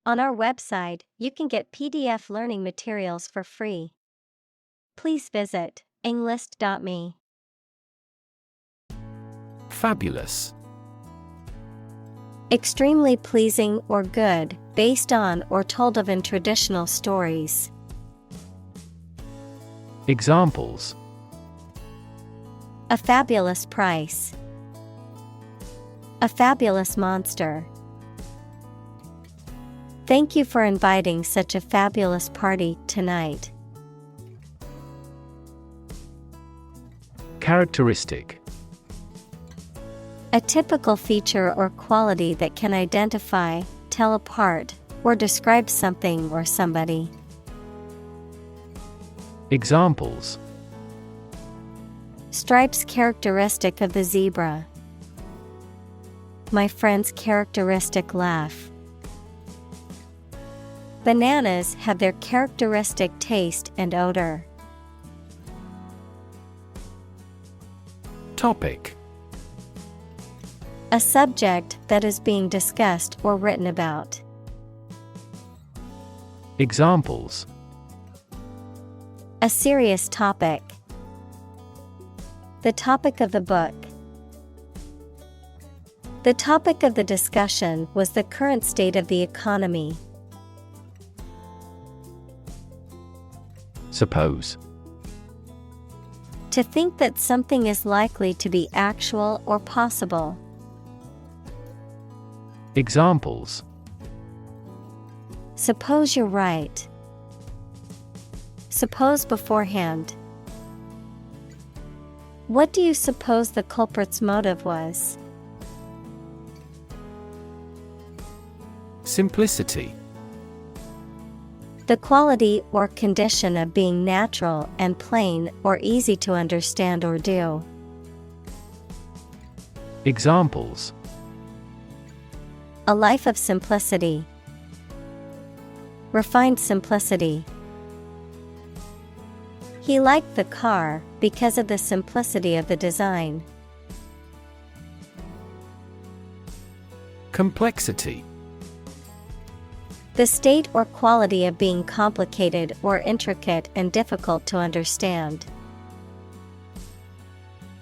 On our website, you can get PDF learning materials for free. Please visit englist.me. Fabulous. Extremely pleasing or good, based on or told of in traditional stories. Examples: A fabulous price. A fabulous monster. Thank you for inviting such a fabulous party tonight. Characteristic: A typical feature or quality that can identify, tell apart, or describe something or somebody. Examples: Stripes characteristic of the zebra. My friend's characteristic laugh. Bananas have their characteristic taste and odor. Topic: A subject that is being discussed or written about. Examples: A serious topic. The topic of the book. The topic of the discussion was the current state of the economy. Suppose: To think that something is likely to be actual or possible. Examples: Suppose you're right. Suppose beforehand. What do you suppose the culprit's motive was? Simplicity: The quality or condition of being natural and plain or easy to understand or do. Examples: A life of simplicity. Refined simplicity. He liked the car because of the simplicity of the design. Complexity: The state or quality of being complicated or intricate and difficult to understand.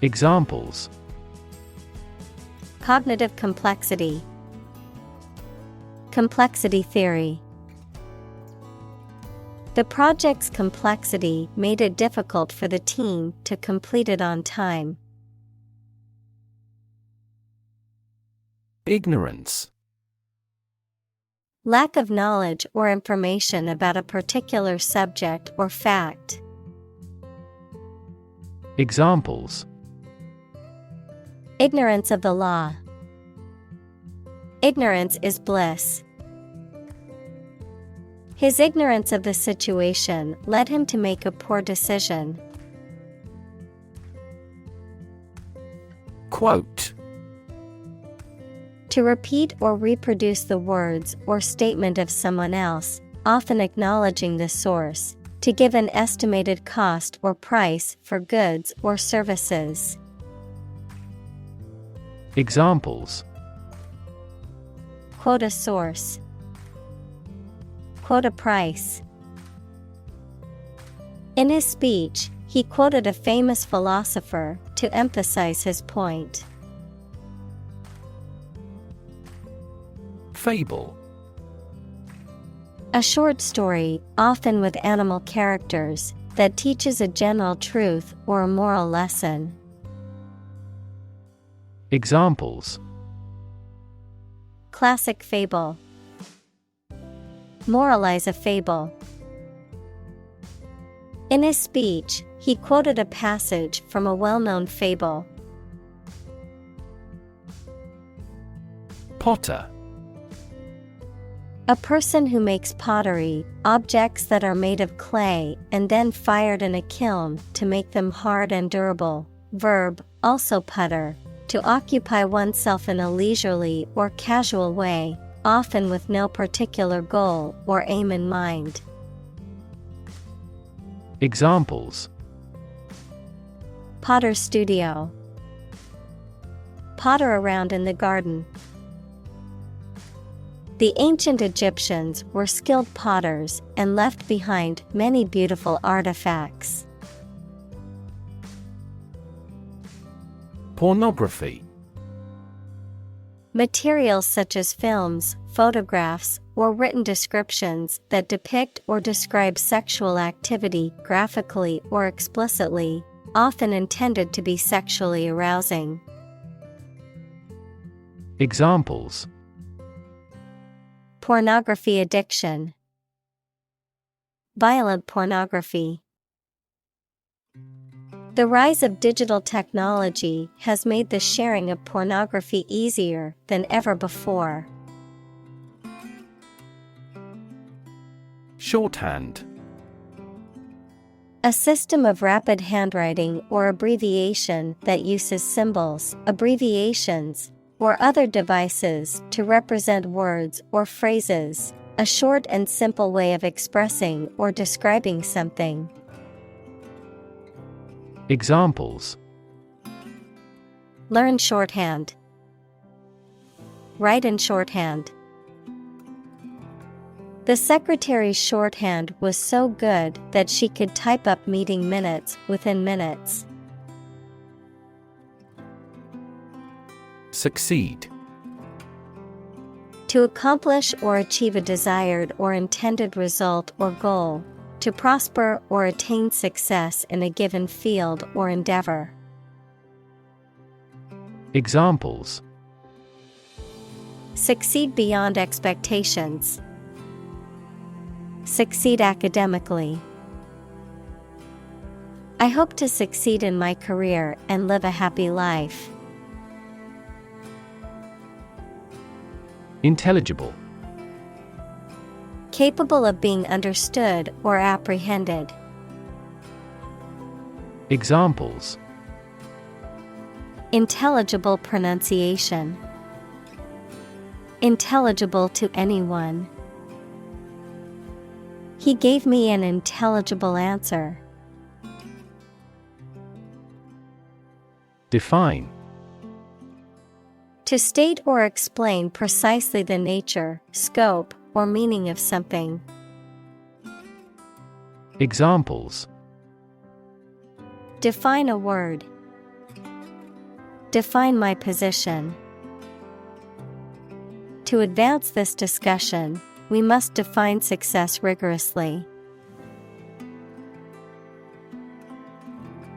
Examples: Cognitive complexity. Complexity theory. The project's complexity made it difficult for the team to complete it on time. Ignorance: Lack of knowledge or information about a particular subject or fact. Examples: Ignorance of the law. Ignorance is bliss. His ignorance of the situation led him to make a poor decision. Quote: To repeat or reproduce the words or statement of someone else, often acknowledging the source, to give an estimated cost or price for goods or services. Examples: Quote a source. Quote a price. In his speech, he quoted a famous philosopher to emphasize his point. Fable: A short story, often with animal characters, that teaches a general truth or a moral lesson. Examples: Classic fable. Moralize a fable. In his speech, he quoted a passage from a well-known fable. Potter: A person who makes pottery, objects that are made of clay and then fired in a kiln to make them hard and durable. Verb, also putter, to occupy oneself in a leisurely or casual way, often with no particular goal or aim in mind. Examples: Potter's studio. Potter around in the garden. The ancient Egyptians were skilled potters and left behind many beautiful artifacts. Pornography. Materials such as films, photographs, or written descriptions that depict or describe sexual activity graphically or explicitly, often intended to be sexually arousing. Examples: Pornography addiction, violent pornography. The rise of digital technology has made the sharing of pornography easier than ever before. Shorthand. A system of rapid handwriting or abbreviation that uses symbols, abbreviations, or other devices to represent words or phrases, a short and simple way of expressing or describing something. Examples: Learn shorthand. Write in shorthand. The secretary's shorthand was so good that she could type up meeting minutes within minutes. Succeed. To accomplish or achieve a desired or intended result or goal. To prosper or attain success in a given field or endeavor. Examples: Succeed beyond expectations. Succeed academically. I hope to succeed in my career and live a happy life. Intelligible. Capable of being understood or apprehended. Examples: Intelligible pronunciation. Intelligible to anyone. He gave me an intelligible answer. Define. To state or explain precisely the nature, scope, or meaning of something. Examples: Define a word. Define my position. To advance this discussion, we must define success rigorously.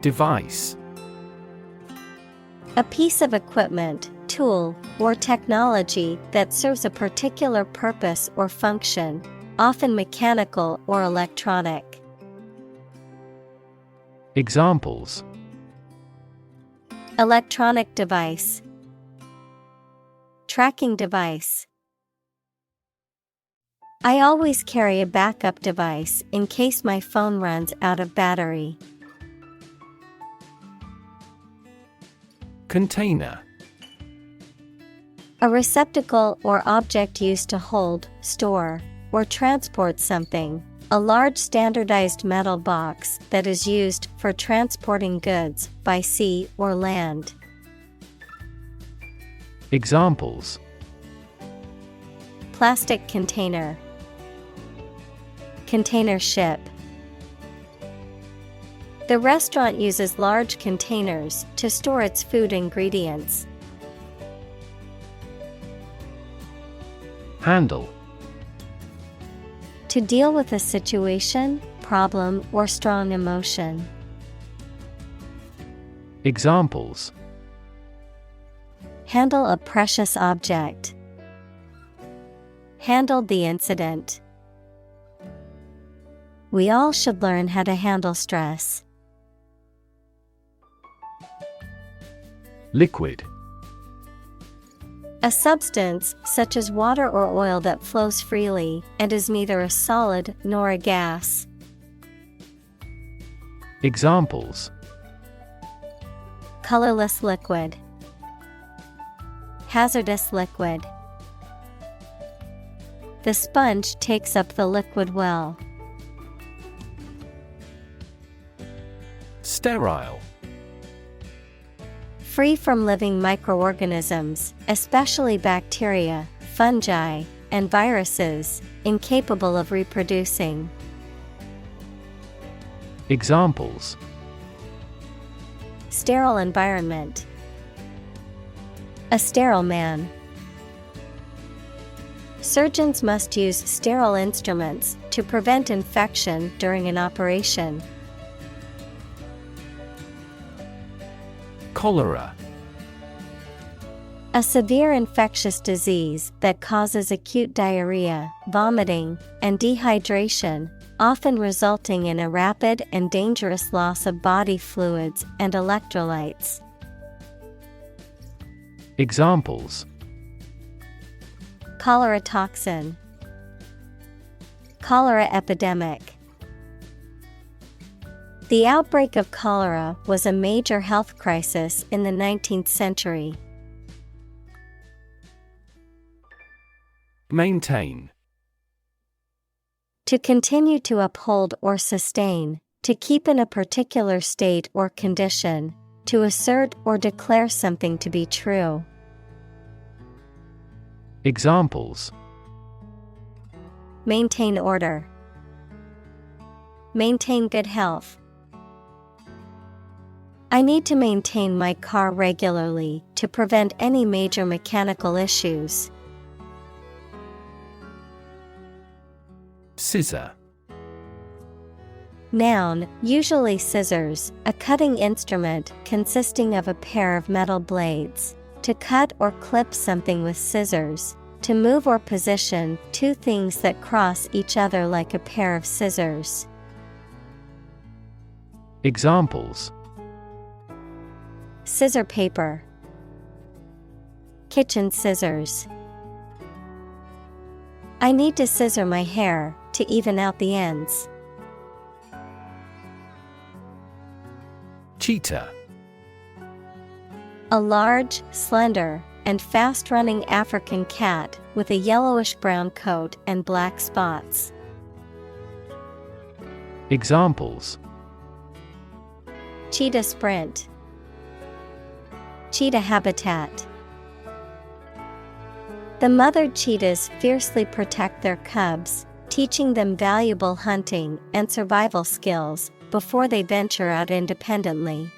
Device. A piece of equipment, tool, or technology that serves a particular purpose or function, often mechanical or electronic. Examples: Electronic device. Tracking device. I always carry a backup device in case my phone runs out of battery. Container. A receptacle or object used to hold, store, or transport something. A large standardized metal box that is used for transporting goods by sea or land. Examples: Plastic container. Container ship. The restaurant uses large containers to store its food ingredients. Handle. To deal with a situation, problem, or strong emotion. Examples: Handle a precious object. Handled the incident. We all should learn how to handle stress. Liquid. A substance, such as water or oil that flows freely, and is neither a solid nor a gas. Examples: Colorless liquid. Hazardous liquid. The sponge takes up the liquid well. Sterile. Free from living microorganisms, especially bacteria, fungi, and viruses, incapable of reproducing. Examples: Sterile environment. A sterile man. Surgeons must use sterile instruments to prevent infection during an operation. Cholera. A severe infectious disease that causes acute diarrhea, vomiting, and dehydration, often resulting in a rapid and dangerous loss of body fluids and electrolytes. Examples: Cholera toxin. Cholera epidemic. The outbreak of cholera was a major health crisis in the 19th century. Maintain. To continue to uphold or sustain, to keep in a particular state or condition, to assert or declare something to be true. Examples: Maintain order. Maintain good health. I need to maintain my car regularly to prevent any major mechanical issues. Scissor. Noun, usually scissors, a cutting instrument consisting of a pair of metal blades. To cut or clip something with scissors. To move or position two things that cross each other like a pair of scissors. Examples: Scissor paper. Kitchen scissors. I need to scissor my hair to even out the ends. Cheetah. A large, slender, and fast-running African cat with a yellowish-brown coat and black spots. Examples: Cheetah sprint. Cheetah habitat. The mother cheetahs fiercely protect their cubs, teaching them valuable hunting and survival skills before they venture out independently.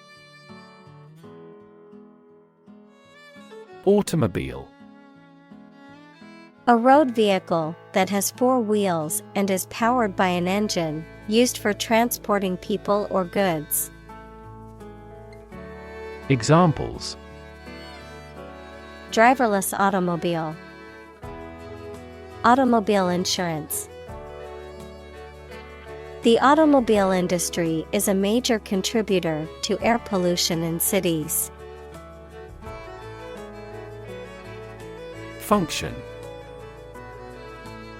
Automobile. A road vehicle that has four wheels and is powered by an engine, used for transporting people or goods. Examples: Driverless automobile. Automobile insurance. The automobile industry is a major contributor to air pollution in cities. Function.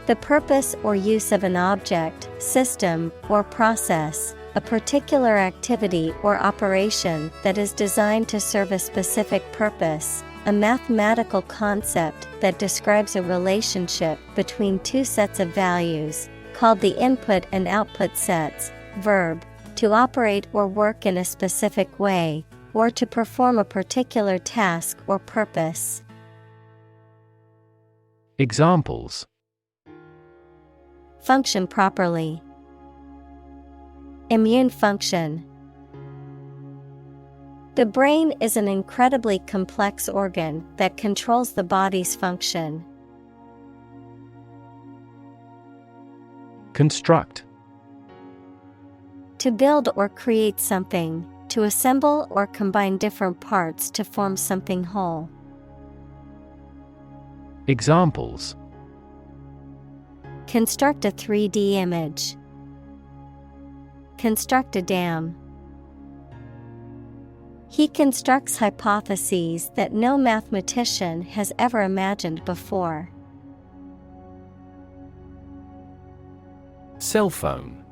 The purpose or use of an object, system, or process, a particular activity or operation that is designed to serve a specific purpose, a mathematical concept that describes a relationship between two sets of values, called the input and output sets. Verb, to operate or work in a specific way, or to perform a particular task or purpose. Examples: Function properly. Immune function. The brain is an incredibly complex organ that controls the body's function. Construct. To build or create something, to assemble or combine different parts to form something whole. Examples: Construct a 3D image. Construct a dam. He constructs hypotheses that no mathematician has ever imagined before. Cell phone.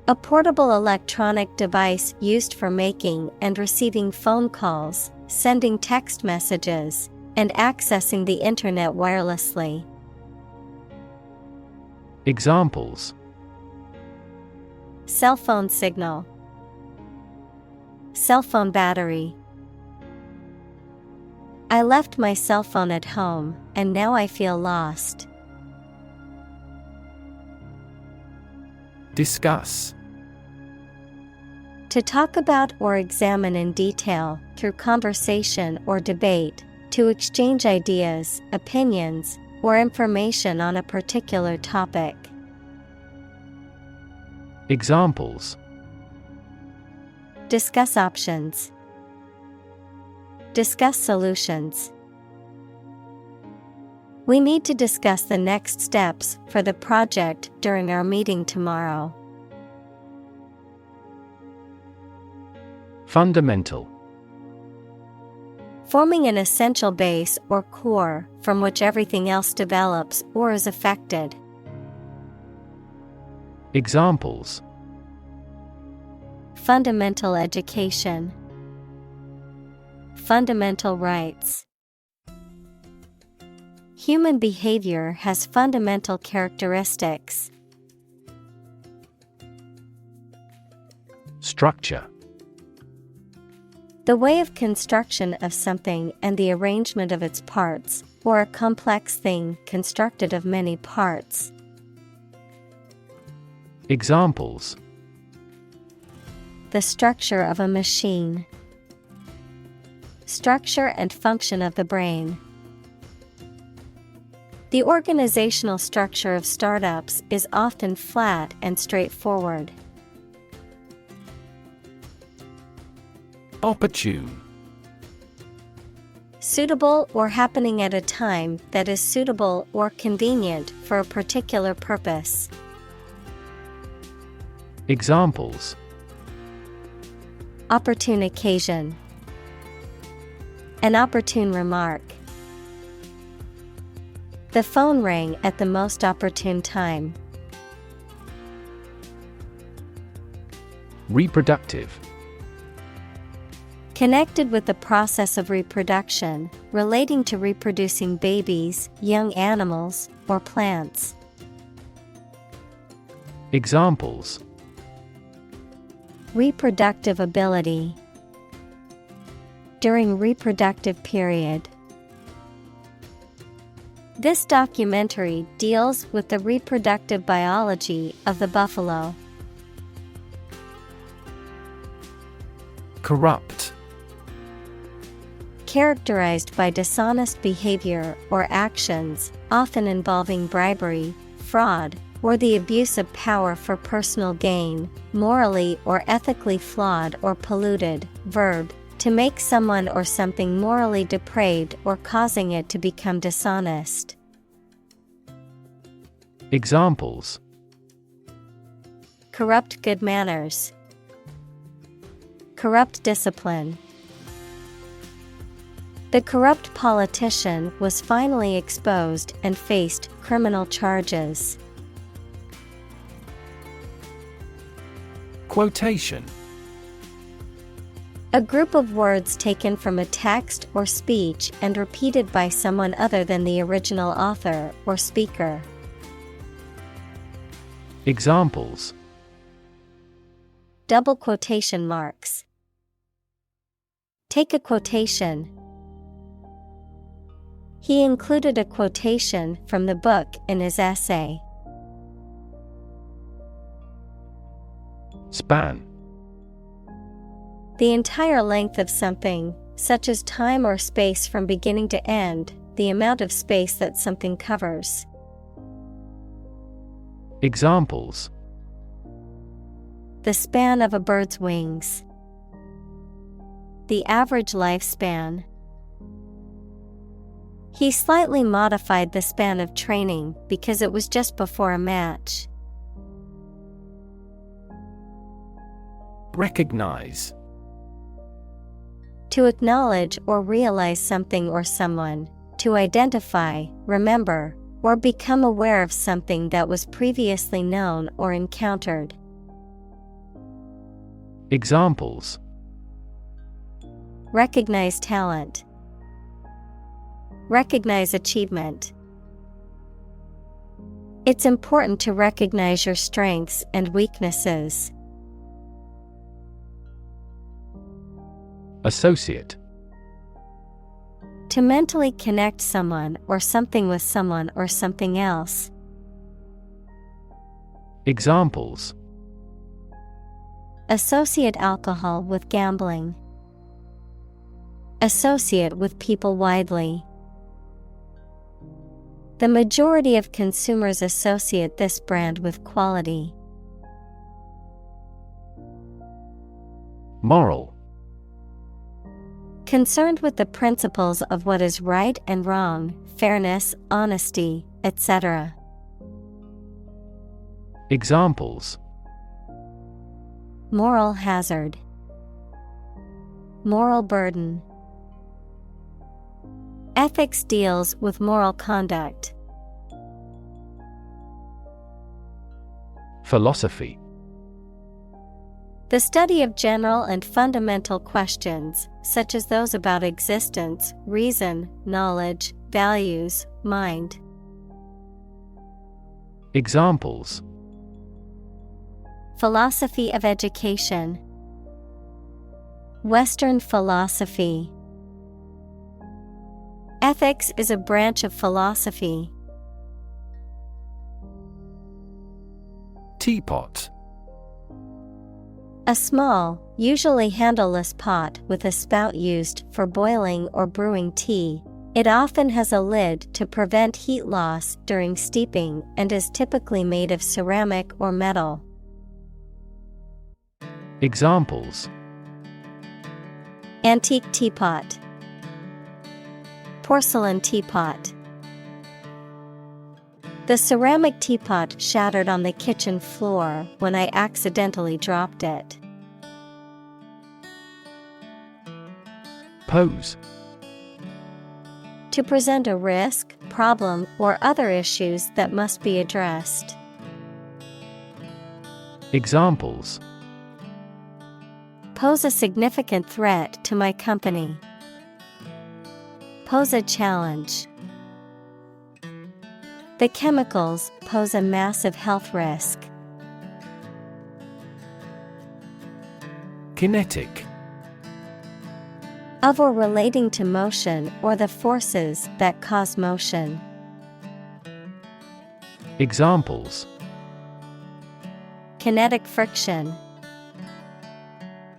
A portable electronic device used for making and receiving phone calls, sending text messages, and accessing the internet wirelessly. Examples: Cell phone signal. Cell phone battery. I left my cell phone at home, and now I feel lost. Discuss. To talk about or examine in detail, through conversation or debate, to exchange ideas, opinions, or information on a particular topic. Examples. Discuss options. Discuss solutions. We need to discuss the next steps for the project during our meeting tomorrow. Fundamental. Forming an essential base or core from which everything else develops or is affected. Examples. Fundamental education. Fundamental rights. Human behavior has fundamental characteristics. Structure. The way of construction of something and the arrangement of its parts, or a complex thing constructed of many parts. Examples. The structure of a machine. Structure and function of the brain. The organizational structure of startups is often flat and straightforward. Opportune. Suitable or happening at a time that is suitable or convenient for a particular purpose. Examples. Opportune occasion. An opportune remark. The phone rang at the most opportune time. Reproductive. Connected with the process of reproduction, relating to reproducing babies, young animals, or plants. Examples. Reproductive ability. During reproductive period. This documentary deals with the reproductive biology of the buffalo. Corrupt. Characterized by dishonest behavior or actions, often involving bribery, fraud, or the abuse of power for personal gain, morally or ethically flawed or polluted. Verb, to make someone or something morally depraved or causing it to become dishonest. Examples. Corrupt good manners. Corrupt discipline. The corrupt politician was finally exposed and faced criminal charges. Quotation. A group of words taken from a text or speech and repeated by someone other than the original author or speaker. Examples. Double quotation marks. Take a quotation. He included a quotation from the book in his essay. Span. The entire length of something, such as time or space from beginning to end, the amount of space that something covers. Examples. The span of a bird's wings. The average lifespan. He slightly modified the span of training because it was just before a match. Recognize. To acknowledge or realize something or someone, to identify, remember, or become aware of something that was previously known or encountered. Examples. Recognize talent. Recognize achievement. It's important to recognize your strengths and weaknesses. Associate. To mentally connect someone or something with someone or something else. Examples: Associate alcohol with gambling. Associate with people widely. The majority of consumers associate this brand with quality. Moral: Concerned with the principles of what is right and wrong, fairness, honesty, etc. Examples: Moral hazard. Moral burden. Ethics deals with moral conduct. Philosophy: The study of general and fundamental questions, such as those about existence, reason, knowledge, values, mind. Examples: Philosophy of education. Western philosophy. Ethics is a branch of philosophy. Teapot: A small, usually handleless pot with a spout used for boiling or brewing tea. It often has a lid to prevent heat loss during steeping and is typically made of ceramic or metal. Examples: Antique teapot. Porcelain teapot. The ceramic teapot shattered on the kitchen floor when I accidentally dropped it. Pose: To present a risk, problem, or other issues that must be addressed. Examples: Pose a significant threat to my company. Pose a challenge. The chemicals pose a massive health risk. Kinetic: Of or relating to motion or the forces that cause motion. Examples: Kinetic friction.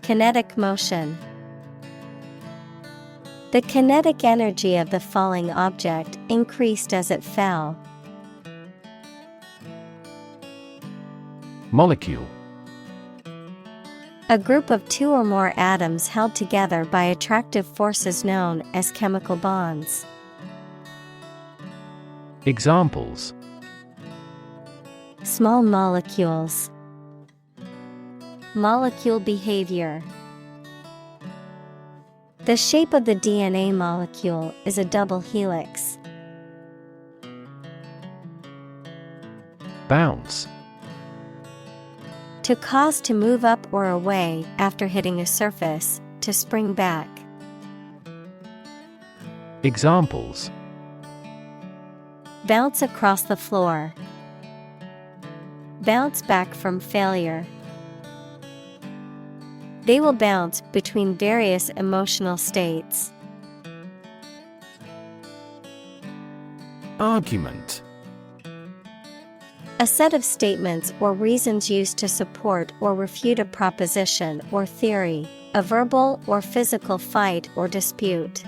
Kinetic motion. The kinetic energy of the falling object increased as it fell. Molecule: A group of two or more atoms held together by attractive forces known as chemical bonds. Examples: Small molecules. Molecule behavior. The shape of the DNA molecule is a double helix. Bounce: To cause to move up or away after hitting a surface, to spring back. Examples: Bounce across the floor. Bounce back from failure. They will bounce between various emotional states. Argument: A set of statements or reasons used to support or refute a proposition or theory, a verbal or physical fight or dispute.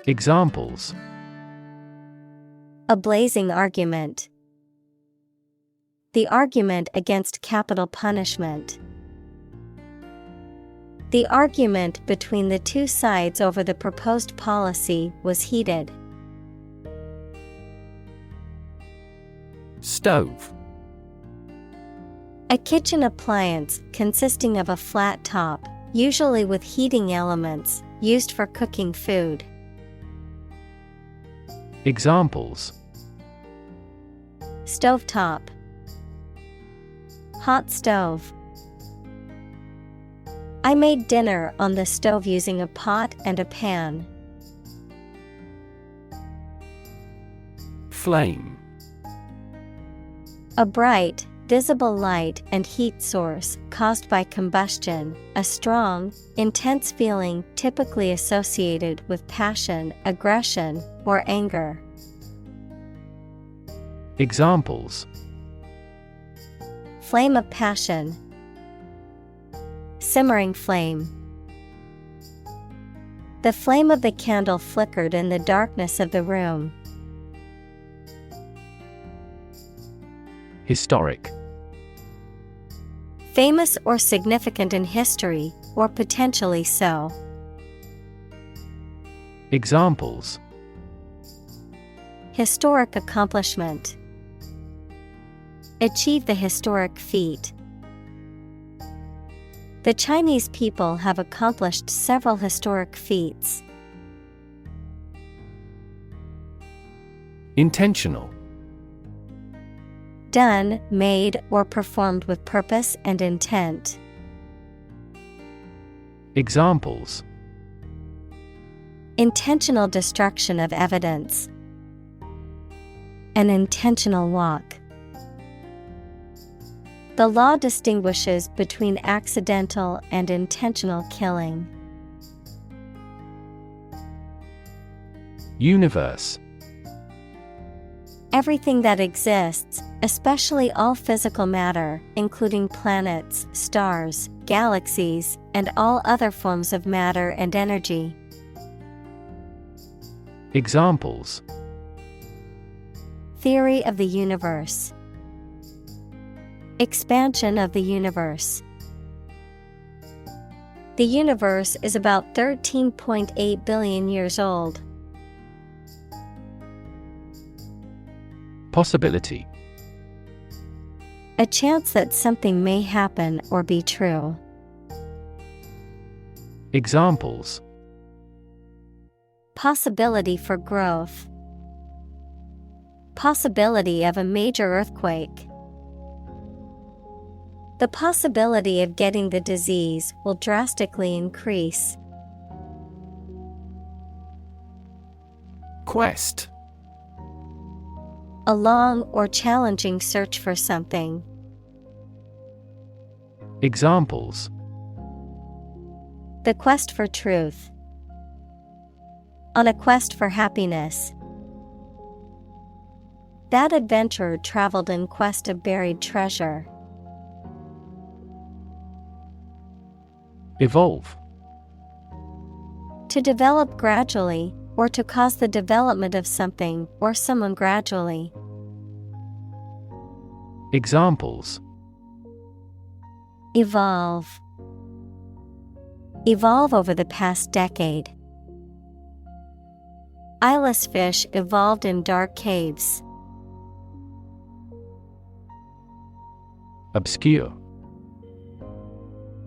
Examples: A blazing argument. The argument against capital punishment. The argument between the two sides over the proposed policy was heated. Stove: A kitchen appliance consisting of a flat top, usually with heating elements, used for cooking food. Examples: Stovetop. Hot stove. I made dinner on the stove using a pot and a pan. Flame: A bright, visible light and heat source caused by combustion, a strong, intense feeling typically associated with passion, aggression, or anger. Examples: Flame of passion. Simmering flame. The flame of the candle flickered in the darkness of the room. Historic. Famous or significant in history, or potentially so. Examples: historic accomplishment. Achieve the historic feat. The Chinese people have accomplished several historic feats. Intentional. Done, made, or performed with purpose and intent. Examples: intentional destruction of evidence. An intentional walk. The law distinguishes between accidental and intentional killing. Universe. Everything that exists, especially all physical matter, including planets, stars, galaxies, and all other forms of matter and energy. Examples: theory of the universe. Expansion of the universe. The universe is about 13.8 billion years old. Possibility. A chance that something may happen or be true. Examples: possibility for growth. Possibility of a major earthquake. The possibility of getting the disease will drastically increase. Quest. A long or challenging search for something. Examples: the quest for truth. On a quest for happiness. That adventurer traveled in quest of buried treasure. Evolve. To develop gradually, or to cause the development of something or someone gradually. Examples: evolve. Evolve over the past decade. Eyeless fish evolved in dark caves. Obscure.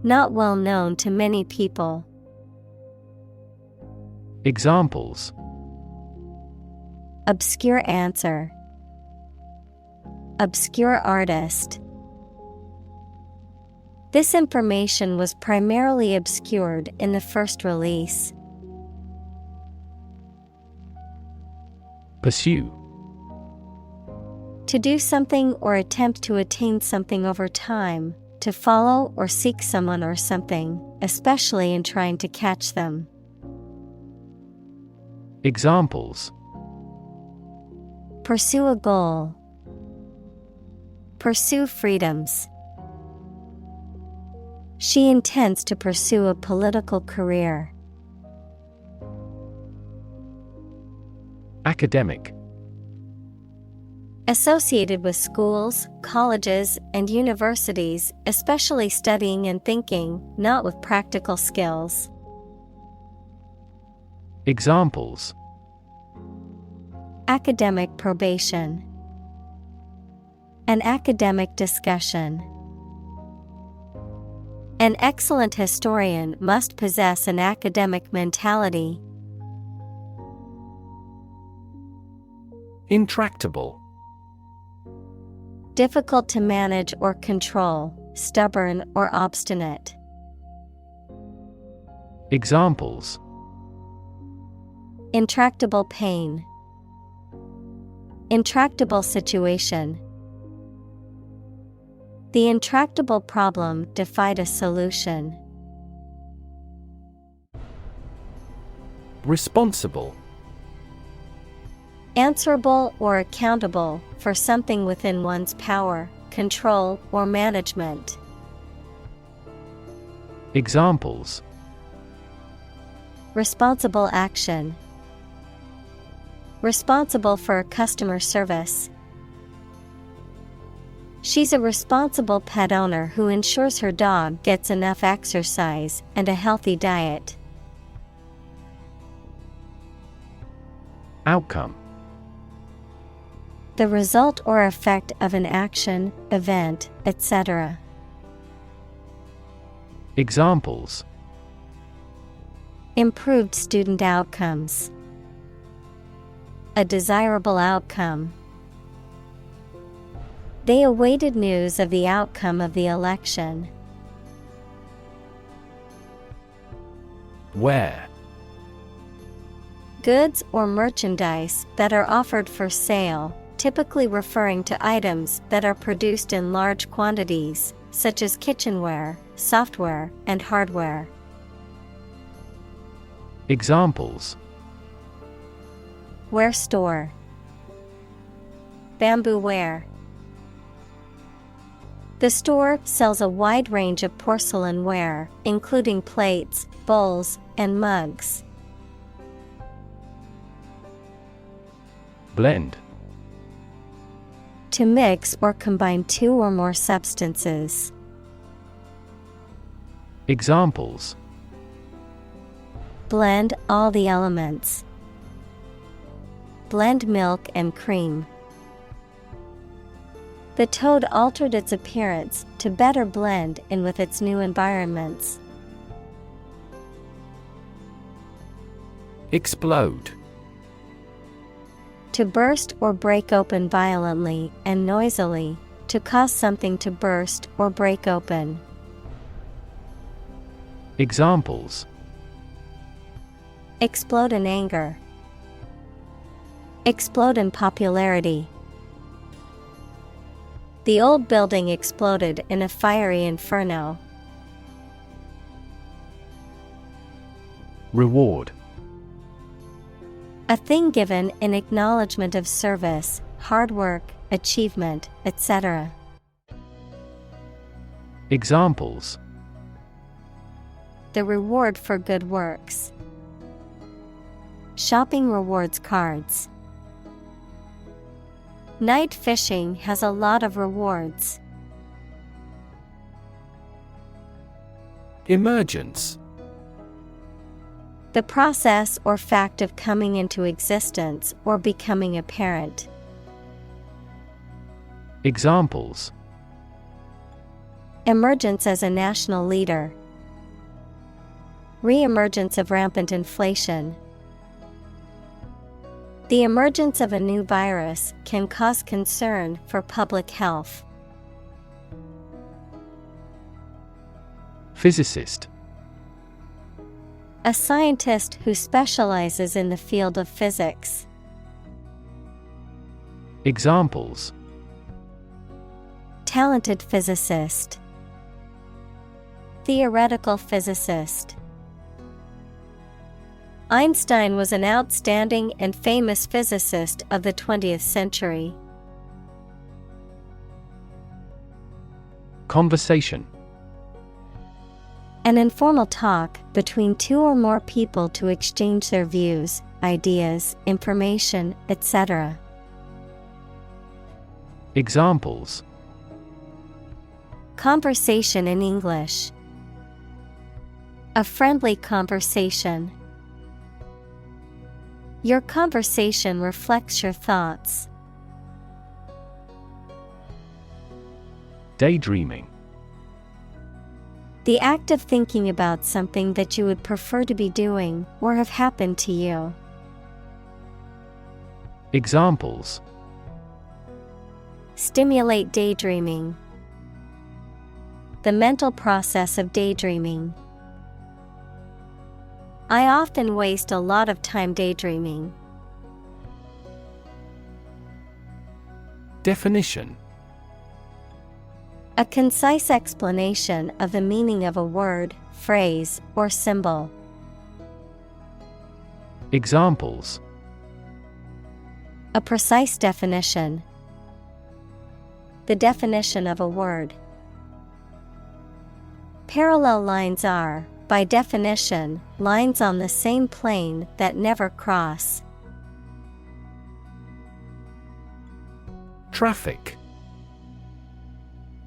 Not well known to many people. Examples: obscure answer. Obscure artist. This information was primarily obscured in the first release. Pursue. To do something or attempt to attain something over time. To follow or seek someone or something, especially in trying to catch them. Examples: pursue a goal. Pursue freedoms. She intends to pursue a political career. Academic. Associated with schools, colleges, and universities, especially studying and thinking, not with practical skills. Examples: academic probation. An academic discussion. An excellent historian must possess an academic mentality. Intractable. Difficult to manage or control, stubborn or obstinate. Examples: intractable pain. Intractable situation. The intractable problem defied a solution. Responsible. Answerable or accountable for something within one's power, control, or management. Examples: Responsible action. Responsible for customer service. She's a responsible pet owner who ensures her dog gets enough exercise and a healthy diet. Outcome. The result or effect of an action, event, etc. Examples: Improved student outcomes. A desirable outcome. They awaited news of the outcome of the election. Where. Goods or merchandise that are offered for sale, typically referring to items that are produced in large quantities, such as kitchenware, software, and hardware. Examples: Ware store. Bamboo ware. The store sells a wide range of porcelain ware, including plates, bowls, and mugs. Blend. To mix or combine two or more substances. Examples: Blend all the elements. Blend milk and cream. The toad altered its appearance to better blend in with its new environments. Explode. To burst or break open violently and noisily, to cause something to burst or break open. Examples: Explode in anger. Explode in popularity. The old building exploded in a fiery inferno. Reward. A thing given in acknowledgement of service, hard work, achievement, etc. Examples: The reward for good works. Shopping rewards cards. Night fishing has a lot of rewards. Emergence. The process or fact of coming into existence or becoming apparent. Examples: Emergence as a national leader. Re-emergence of rampant inflation. The emergence of a new virus can cause concern for public health. Physicist. A scientist who specializes in the field of physics. Examples: Talented physicist. Theoretical physicist. Einstein was an outstanding and famous physicist of the 20th century. Conversation. An informal talk between two or more people to exchange their views, ideas, information, etc. Examples: Conversation in English. A friendly conversation. Your conversation reflects your thoughts. Daydreaming. The act of thinking about something that you would prefer to be doing or have happened to you. Examples: Stimulate daydreaming. The mental process of daydreaming. I often waste a lot of time daydreaming. Definition. A concise explanation of the meaning of a word, phrase, or symbol. Examples: A precise definition. The definition of a word. Parallel lines are, by definition, lines on the same plane that never cross. Traffic.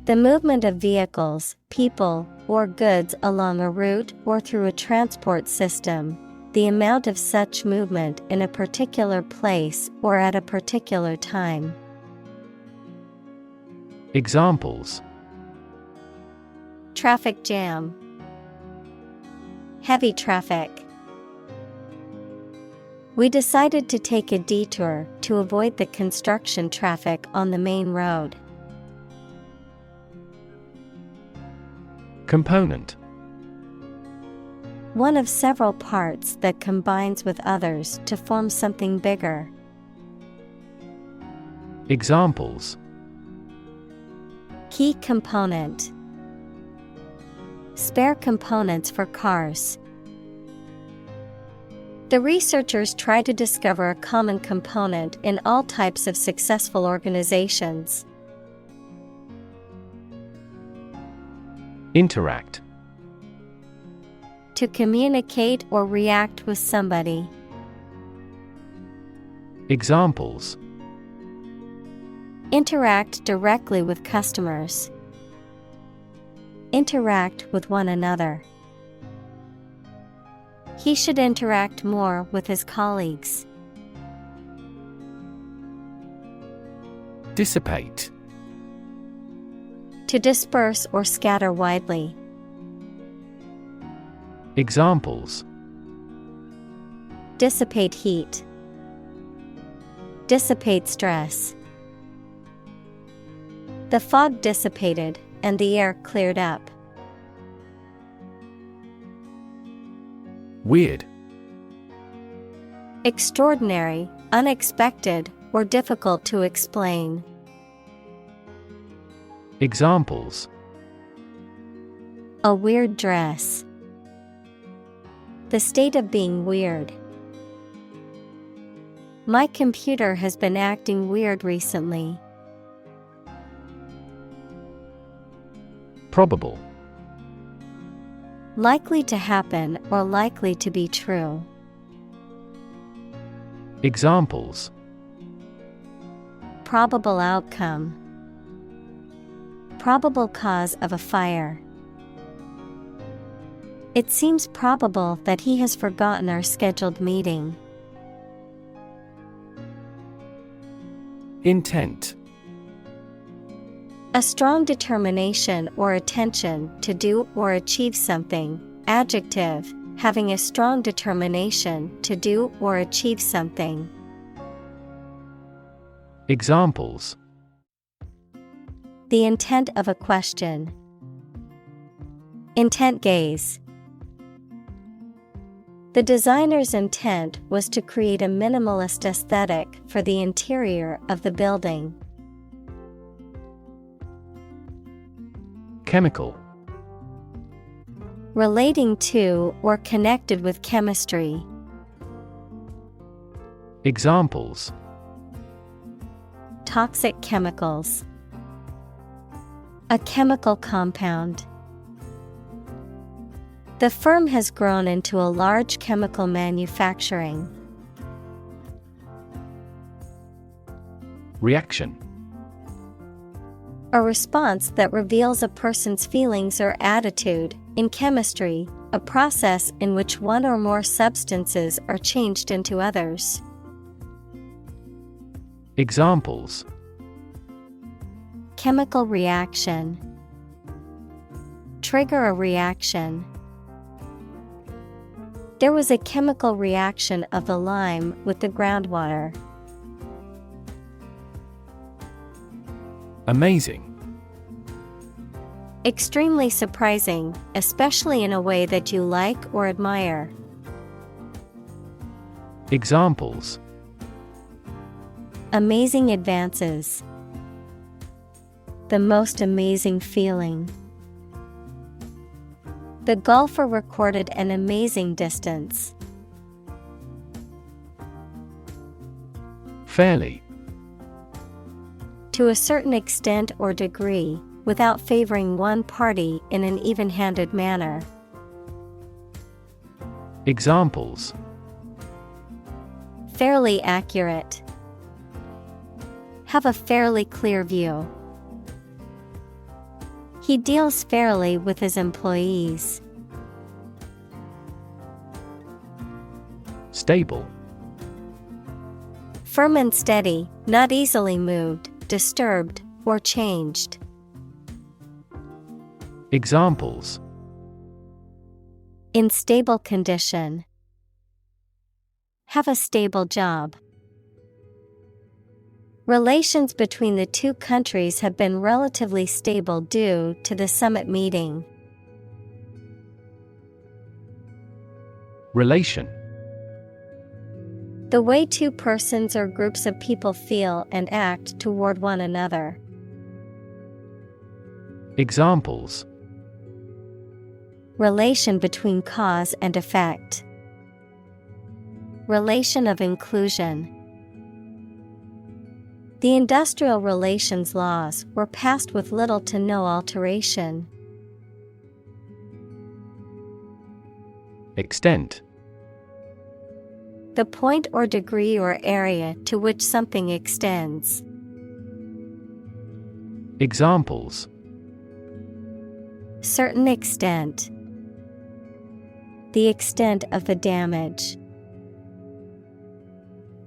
The movement of vehicles, people, or goods along a route or through a transport system. The amount of such movement in a particular place or at a particular time. Examples: Traffic jam. Heavy traffic. We decided to take a detour to avoid the construction traffic on the main road. Component. One of several parts that combines with others to form something bigger. Examples: Key component. Spare components for cars. The researchers try to discover a common component in all types of successful organizations. Interact. To communicate or react with somebody. Examples: Interact directly with customers. Interact with one another. He should interact more with his colleagues. Dissipate. To disperse or scatter widely. Examples: Dissipate heat. Dissipate stress. The fog dissipated and the air cleared up. Weird. Extraordinary, unexpected, or difficult to explain. Examples: A weird dress. The state of being weird. My computer has been acting weird recently. Probable. Likely to happen or likely to be true. Examples: Probable outcome. Probable cause of a fire. It seems probable that he has forgotten our scheduled meeting. Intent. A strong determination or attention to do or achieve something. Adjective, having a strong determination to do or achieve something. Examples: The intent of a question. Intent gaze. The designer's intent was to create a minimalist aesthetic for the interior of the building. Chemical. Relating to or connected with chemistry. Examples: Toxic chemicals. A chemical compound. The firm has grown into a large chemical manufacturing. Reaction. A response that reveals a person's feelings or attitude. In chemistry, a process in which one or more substances are changed into others. Examples: Chemical reaction. Trigger a reaction. There was a chemical reaction of the lime with the groundwater. Amazing. Extremely surprising, especially in a way that you like or admire. Examples: Amazing advances. the most amazing feeling. The golfer recorded an amazing distance. Fairly. To a certain extent or degree, without favoring one party in an even-handed manner. Examples: Fairly accurate. Have a fairly clear view. He deals fairly with his employees. Stable. Firm and steady, not easily moved, disturbed, or changed. Examples: In stable condition. Have a stable job. Relations between the two countries have been relatively stable due to the summit meeting. Relation. The way two persons or groups of people feel and act toward one another. Examples: Relation between cause and effect. Relation of inclusion. The industrial relations laws were passed with little to no alteration. Extent. The point or degree or area to which something extends. Examples: Certain extent. The extent of the damage.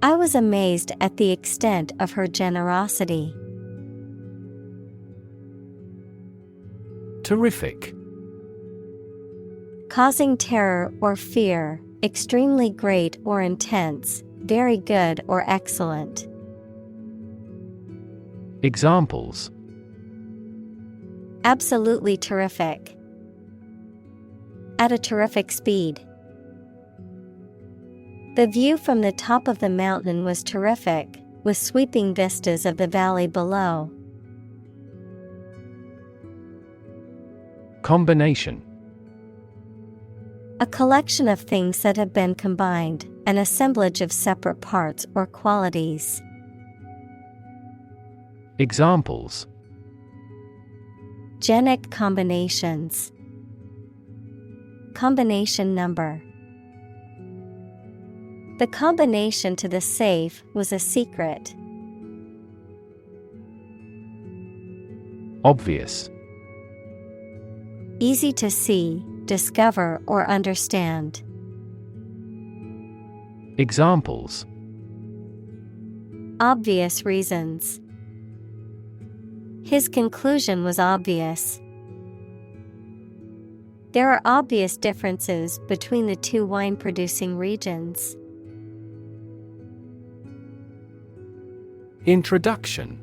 I was amazed at the extent of her generosity. Terrific. Causing terror or fear, extremely great or intense, very good or excellent. Examples: Absolutely terrific. At a terrific speed. The view from the top of the mountain was terrific, with sweeping vistas of the valley below. Combination. A collection of things that have been combined, an assemblage of separate parts or qualities. Examples: Genic combinations. Combination number. The combination to the safe was a secret. Obvious. Easy to see, discover, or understand. Examples: Obvious reasons. His conclusion was obvious. There are obvious differences between the two wine-producing regions. Introduction.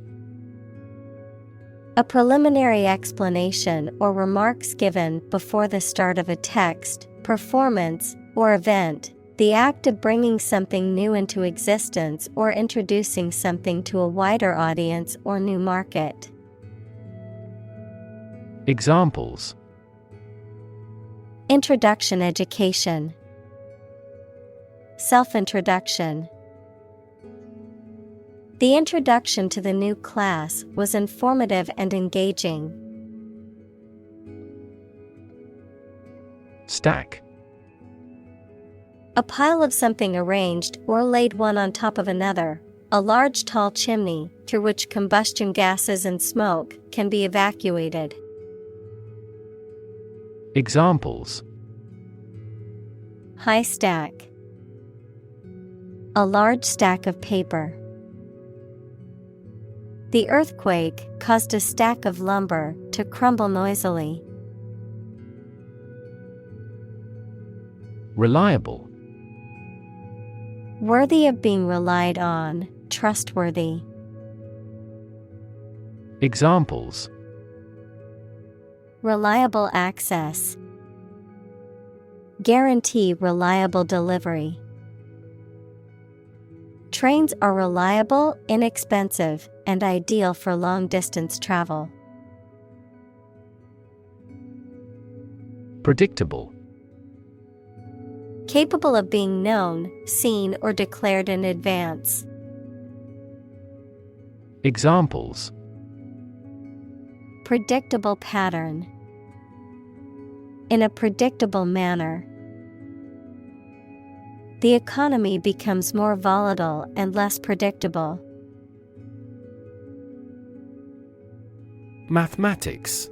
A preliminary explanation or remarks given before the start of a text, performance, or event, the act of bringing something new into existence or introducing something to a wider audience or new market. Examples: Introduction education. Self-introduction. The introduction to the new class was informative and engaging. Stack. A pile of something arranged or laid one on top of another, a large tall chimney through which combustion gases and smoke can be evacuated. Examples: High stack. A large stack of paper. The earthquake caused a stack of lumber to crumble noisily. Reliable. Worthy of being relied on, trustworthy. Examples: Reliable access. Guarantee reliable delivery. Trains are reliable, inexpensive, and ideal for long-distance travel. Predictable. Capable of being known, seen, or declared in advance. Examples: Predictable pattern. In a predictable manner. The economy becomes more volatile and less predictable. Mathematics.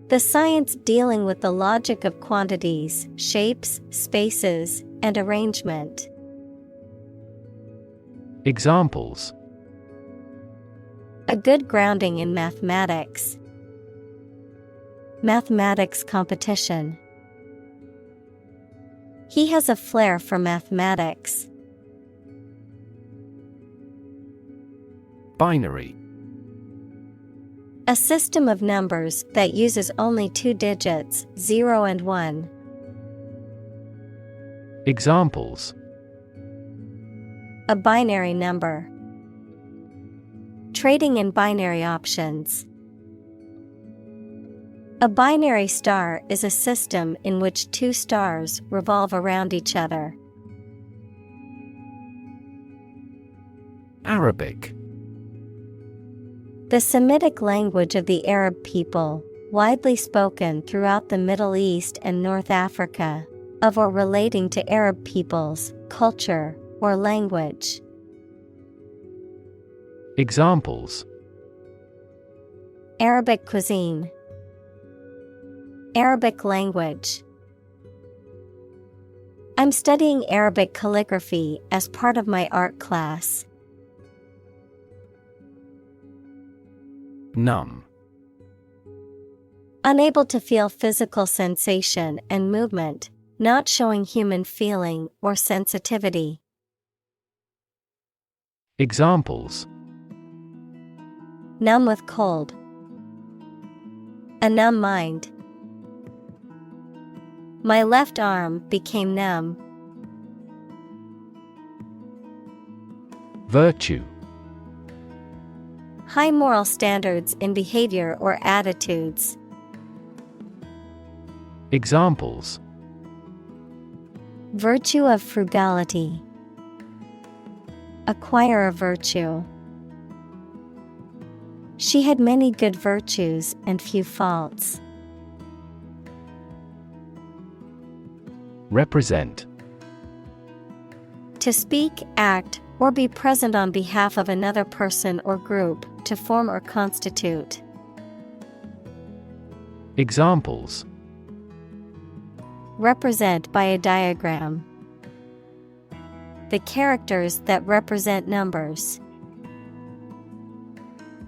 The science dealing with the logic of quantities, shapes, spaces, and arrangement. Examples: A good grounding in mathematics. Mathematics competition. He has a flair for mathematics. Binary. A system of numbers that uses only two digits, 0 and 1. Examples: A binary number. Trading in binary options. A binary star is a system in which two stars revolve around each other. Arabic. The Semitic language of the Arab people, widely spoken throughout the Middle East and North Africa, of or relating to Arab peoples, culture, or language. Examples: Arabic cuisine. Arabic language. I'm studying Arabic calligraphy as part of my art class. Numb. Unable to feel physical sensation and movement, not showing human feeling or sensitivity. Examples: Numb with cold. A numb mind. My left arm became numb. Virtue. High moral standards in behavior or attitudes. Examples: Virtue of frugality. Acquire a virtue. She had many good virtues and few faults. Represent. To speak, act, or be present on behalf of another person or group, to form or constitute. Examples: Represent by a diagram. The characters that represent numbers.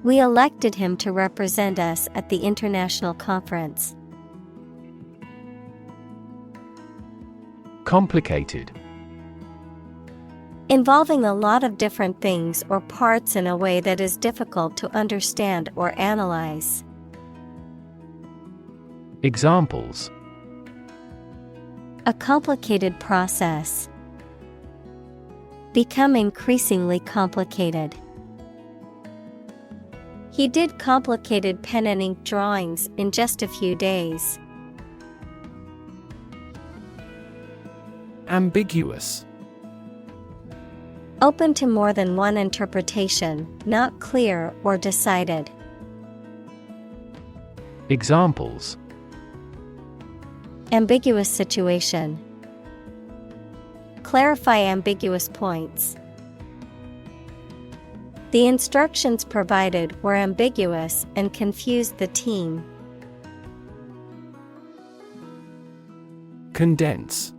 We elected him to represent us at the international conference. Complicated. Involving a lot of different things or parts in a way that is difficult to understand or analyze. Examples: A complicated process. Become increasingly complicated. He did complicated pen and ink drawings in just a few days. Ambiguous. Open to more than one interpretation, not clear or decided. Examples: Ambiguous situation. Clarify ambiguous points. The instructions provided were ambiguous and confused the team. Condense.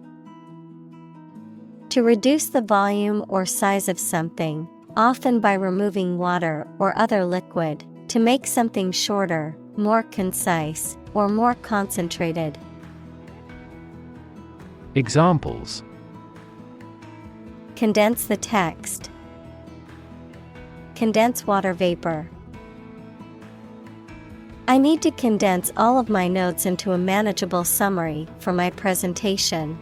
To reduce the volume or size of something, often by removing water or other liquid, to make something shorter, more concise, or more concentrated. Examples: Condense the text. Condense water vapor. I need to condense all of my notes into a manageable summary for my presentation.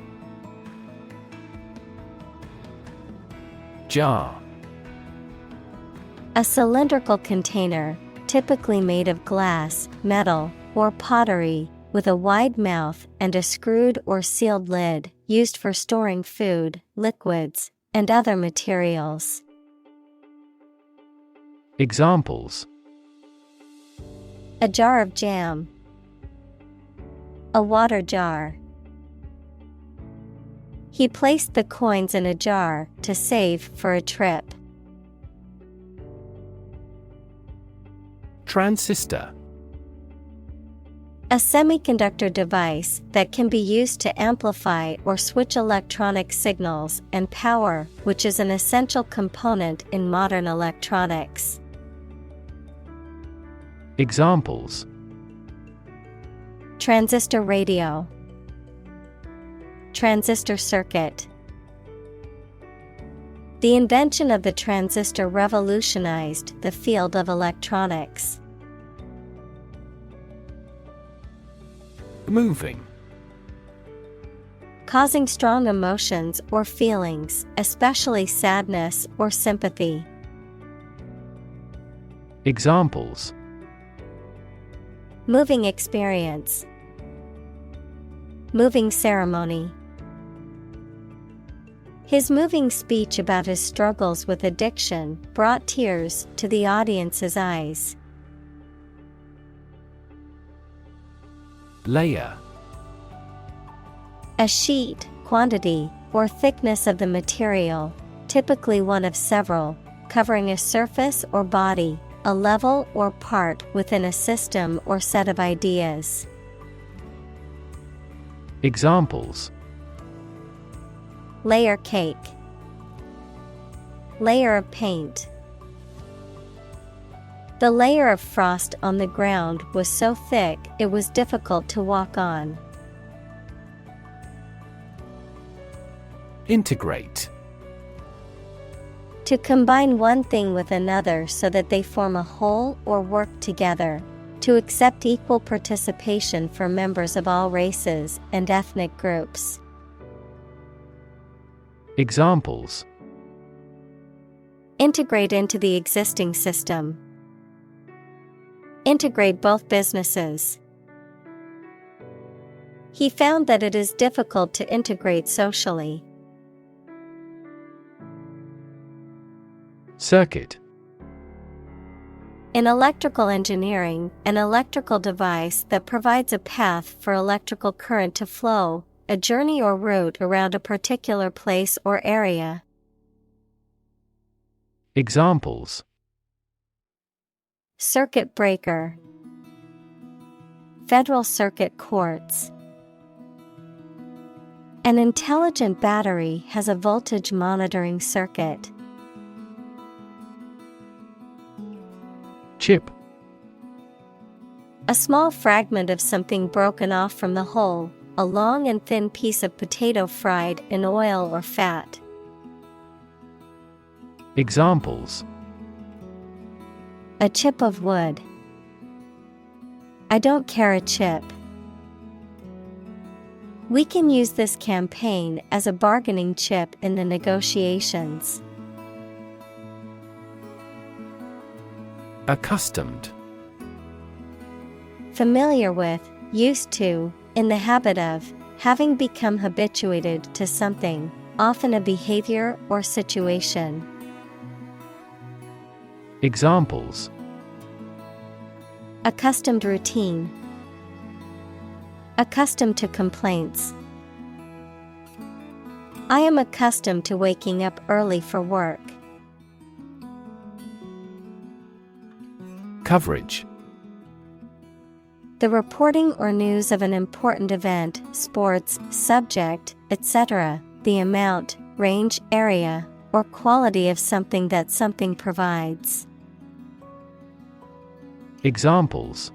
Jar. A cylindrical container, typically made of glass, metal, or pottery, with a wide mouth and a screwed or sealed lid, used for storing food, liquids, and other materials. Examples: A jar of jam. A water jar. He placed the coins in a jar to save for a trip. Transistor. A semiconductor device that can be used to amplify or switch electronic signals and power, which is an essential component in modern electronics. Examples: Transistor radio. Transistor circuit. The invention of the transistor revolutionized the field of electronics. Moving. Causing strong emotions or feelings, especially sadness or sympathy. Examples: Moving experience. Moving ceremony. His moving speech about his struggles with addiction brought tears to the audience's eyes. Layer. A sheet, quantity, or thickness of the material, typically one of several, covering a surface or body, a level or part within a system or set of ideas. Examples: Layer cake. Layer of paint. The layer of frost on the ground was so thick it was difficult to walk on. Integrate. To combine one thing with another so that they form a whole or work together. To accept equal participation for members of all races and ethnic groups. Examples: Integrate into the existing system. Integrate both businesses. He found that it is difficult to integrate socially. Circuit. In electrical engineering, an electrical device that provides a path for electrical current to flow, a journey or route around a particular place or area. Examples: Circuit breaker. Federal circuit courts. An intelligent battery has a voltage monitoring circuit. Chip. A small fragment of something broken off from the whole, a long and thin piece of potato fried in oil or fat. Examples: A chip of wood. I don't care a chip. We can use this campaign as a bargaining chip in the negotiations. Accustomed. Familiar with, used to, in the habit of, having become habituated to something, often a behavior or situation. Examples: Accustomed routine. Accustomed to complaints. I am accustomed to waking up early for work. Coverage. The reporting or news of an important event, sports, subject, etc., the amount, range, area, or quality of something that something provides. Examples: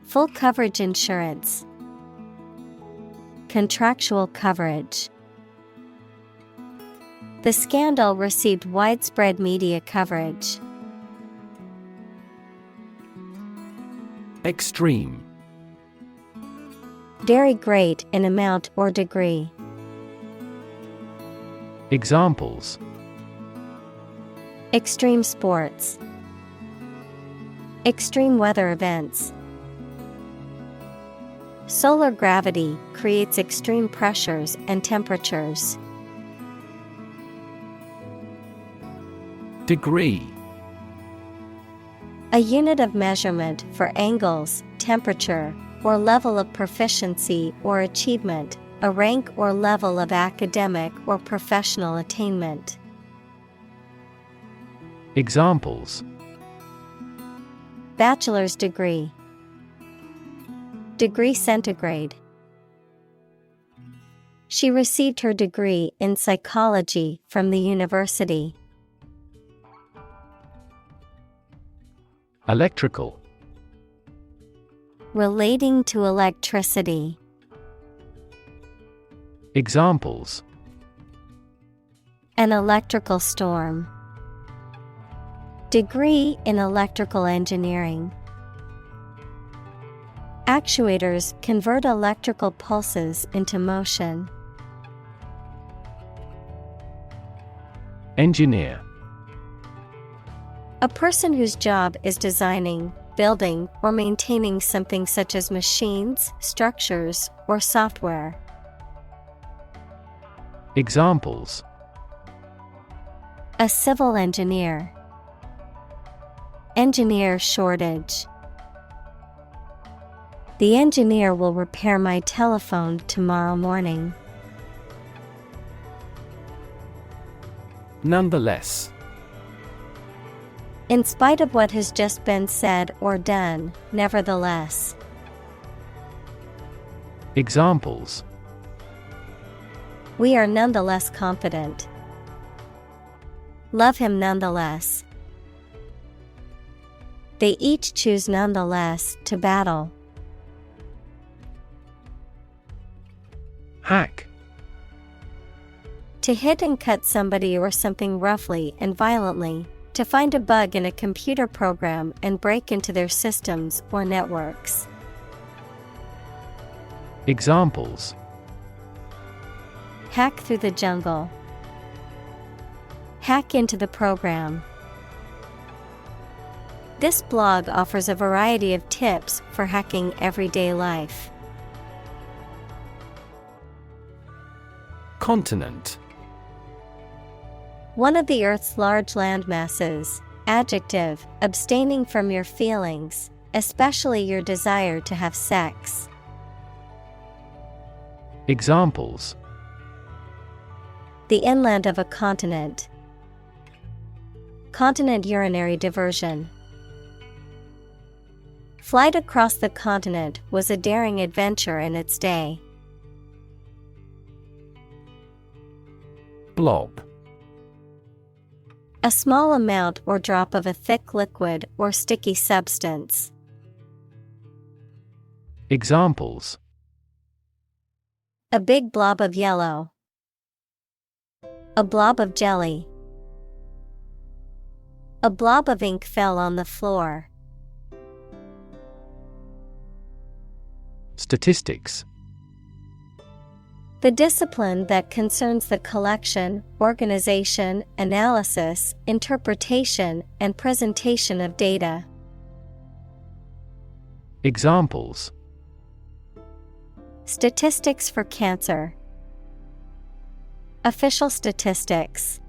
Full coverage insurance. Contractual coverage. The scandal received widespread media coverage. Extreme. Very great in amount or degree. Examples: Extreme sports. Extreme weather events. Solar gravity creates extreme pressures and temperatures. Degree. A unit of measurement for angles, temperature, or level of proficiency or achievement, a rank or level of academic or professional attainment. Examples: Bachelor's degree, degree centigrade. She received her degree in psychology from the university. Electrical. Relating to electricity. Examples: An electrical storm. Degree in electrical engineering. Actuators convert electrical pulses into motion. Engineer. A person whose job is designing, building, or maintaining something such as machines, structures, or software. Examples: A civil engineer. Engineer shortage. The engineer will repair my telephone tomorrow morning. Nonetheless. In spite of what has just been said or done, nevertheless. Examples: We are nonetheless confident. Love him nonetheless. They each choose nonetheless to battle. Hack. To hit and cut somebody or something roughly and violently. To find a bug in a computer program and break into their systems or networks. Examples: Hack through the jungle. Hack into the program. This blog offers a variety of tips for hacking everyday life. Continent. One of the Earth's large landmasses. Adjective, abstaining from your feelings, especially your desire to have sex. Examples: The inland of a continent. Continent urinary diversion. Flight across the continent was a daring adventure in its day. Blob. A small amount or drop of a thick liquid or sticky substance. Examples: A big blob of yellow. A blob of jelly. A blob of ink fell on the floor. Statistics. The discipline that concerns the collection, organization, analysis, interpretation, and presentation of data. Examples: Statistics for cancer. Official statistics.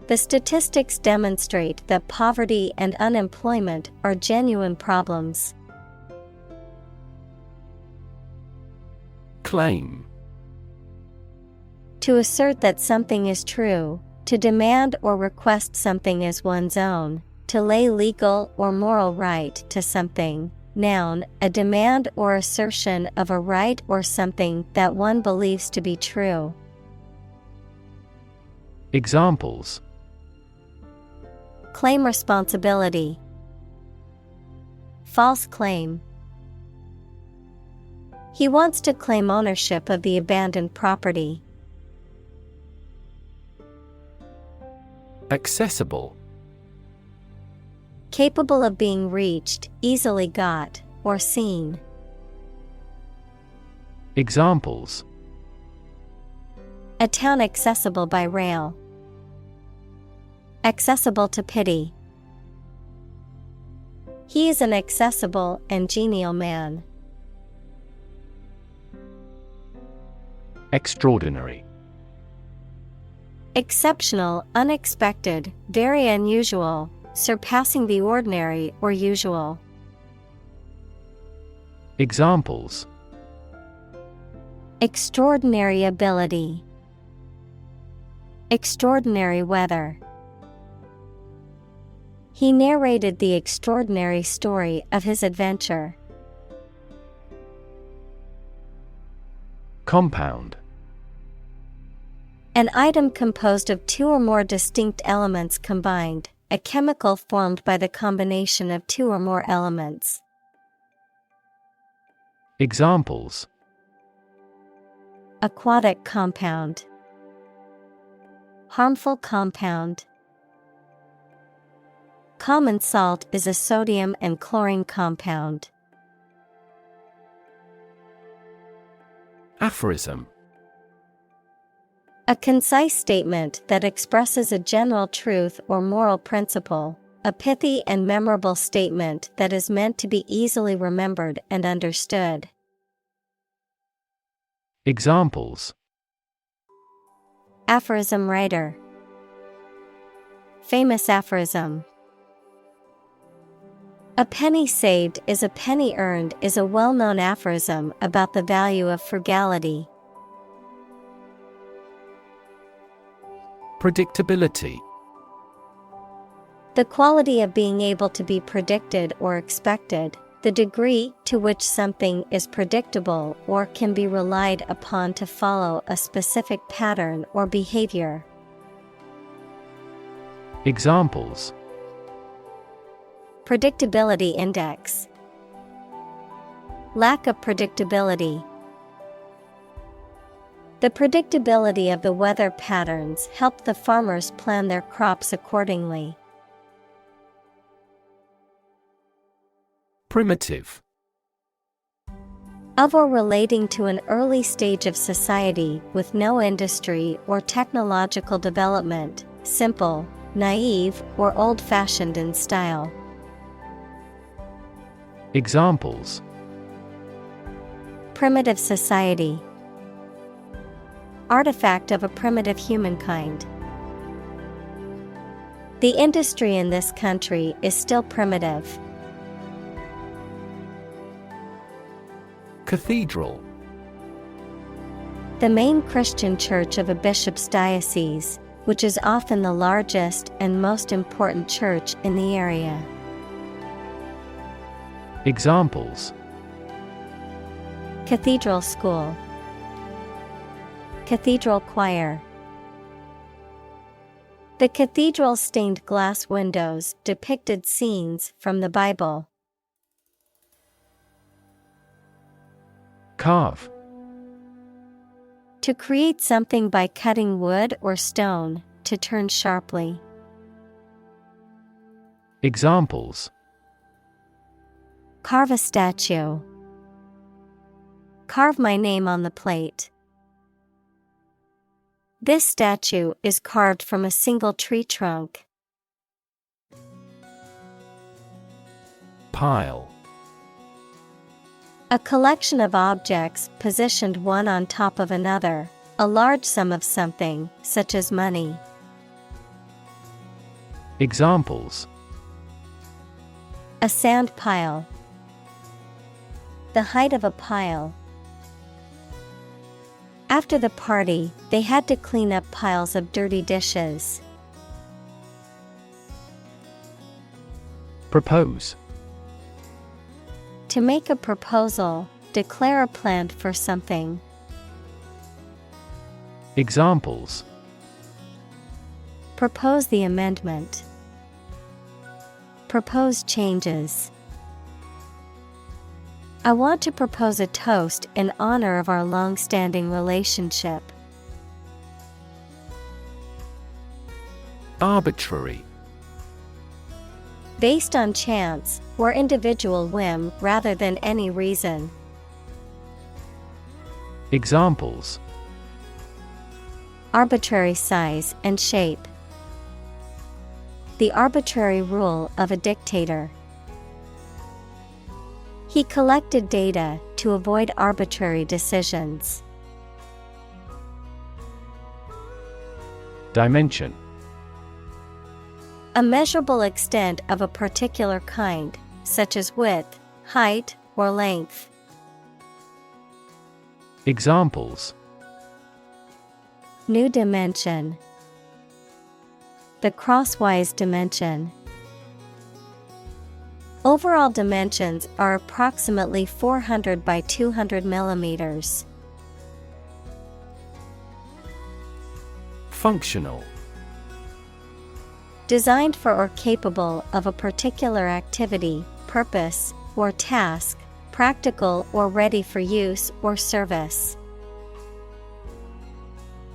The statistics demonstrate that poverty and unemployment are genuine problems. Claim. To assert that something is true, to demand or request something as one's own, to lay legal or moral right to something. Noun, a demand or assertion of a right or something that one believes to be true. Examples: Claim responsibility. False claim. He wants to claim ownership of the abandoned property. Accessible. Capable of being reached, easily got, or seen. Examples: A town accessible by rail. Accessible to pity. He is an accessible and genial man. Extraordinary. Exceptional, unexpected, very unusual, surpassing the ordinary or usual. Examples: Extraordinary ability. Extraordinary weather. He narrated the extraordinary story of his adventure. Compound. An item composed of two or more distinct elements combined, a chemical formed by the combination of two or more elements. Examples: Aquatic compound. Harmful compound. Common salt is a sodium and chlorine compound. Aphorism. A concise statement that expresses a general truth or moral principle, a pithy and memorable statement that is meant to be easily remembered and understood. Examples: Aphorism writer. Famous aphorism. A penny saved is a penny earned is a well-known aphorism about the value of frugality. Predictability. The quality of being able to be predicted or expected, the degree to which something is predictable or can be relied upon to follow a specific pattern or behavior. Examples: Predictability index. Lack of predictability. The predictability of the weather patterns helped the farmers plan their crops accordingly. Primitive. Of or relating to an early stage of society with no industry or technological development, simple, naive, or old-fashioned in style. Examples: Primitive society. Artifact of a primitive humankind. The industry in this country is still primitive. Cathedral. The main Christian church of a bishop's diocese, which is often the largest and most important church in the area. Examples: Cathedral school. Cathedral choir. The cathedral's stained glass windows depicted scenes from the Bible. Carve. To create something by cutting wood or stone, to turn sharply. Examples: Carve a statue. Carve my name on the plate. This statue is carved from a single tree trunk. Pile. A collection of objects positioned one on top of another, a large sum of something, such as money. Examples: A sand pile. The height of a pile. After the party, they had to clean up piles of dirty dishes. Propose. To make a proposal, declare a plan for something. Examples: Propose the amendment. Propose changes. I want to propose a toast in honor of our long-standing relationship. Arbitrary. Based on chance, or individual whim rather than any reason. Examples: Arbitrary size and shape. The arbitrary rule of a dictator. He collected data to avoid arbitrary decisions. Dimension. A measurable extent of a particular kind, such as width, height, or length. Examples: New dimension. The crosswise dimension. Overall dimensions are approximately 400 by 200 millimeters. Functional. Designed for or capable of a particular activity, purpose, or task, practical or ready for use or service.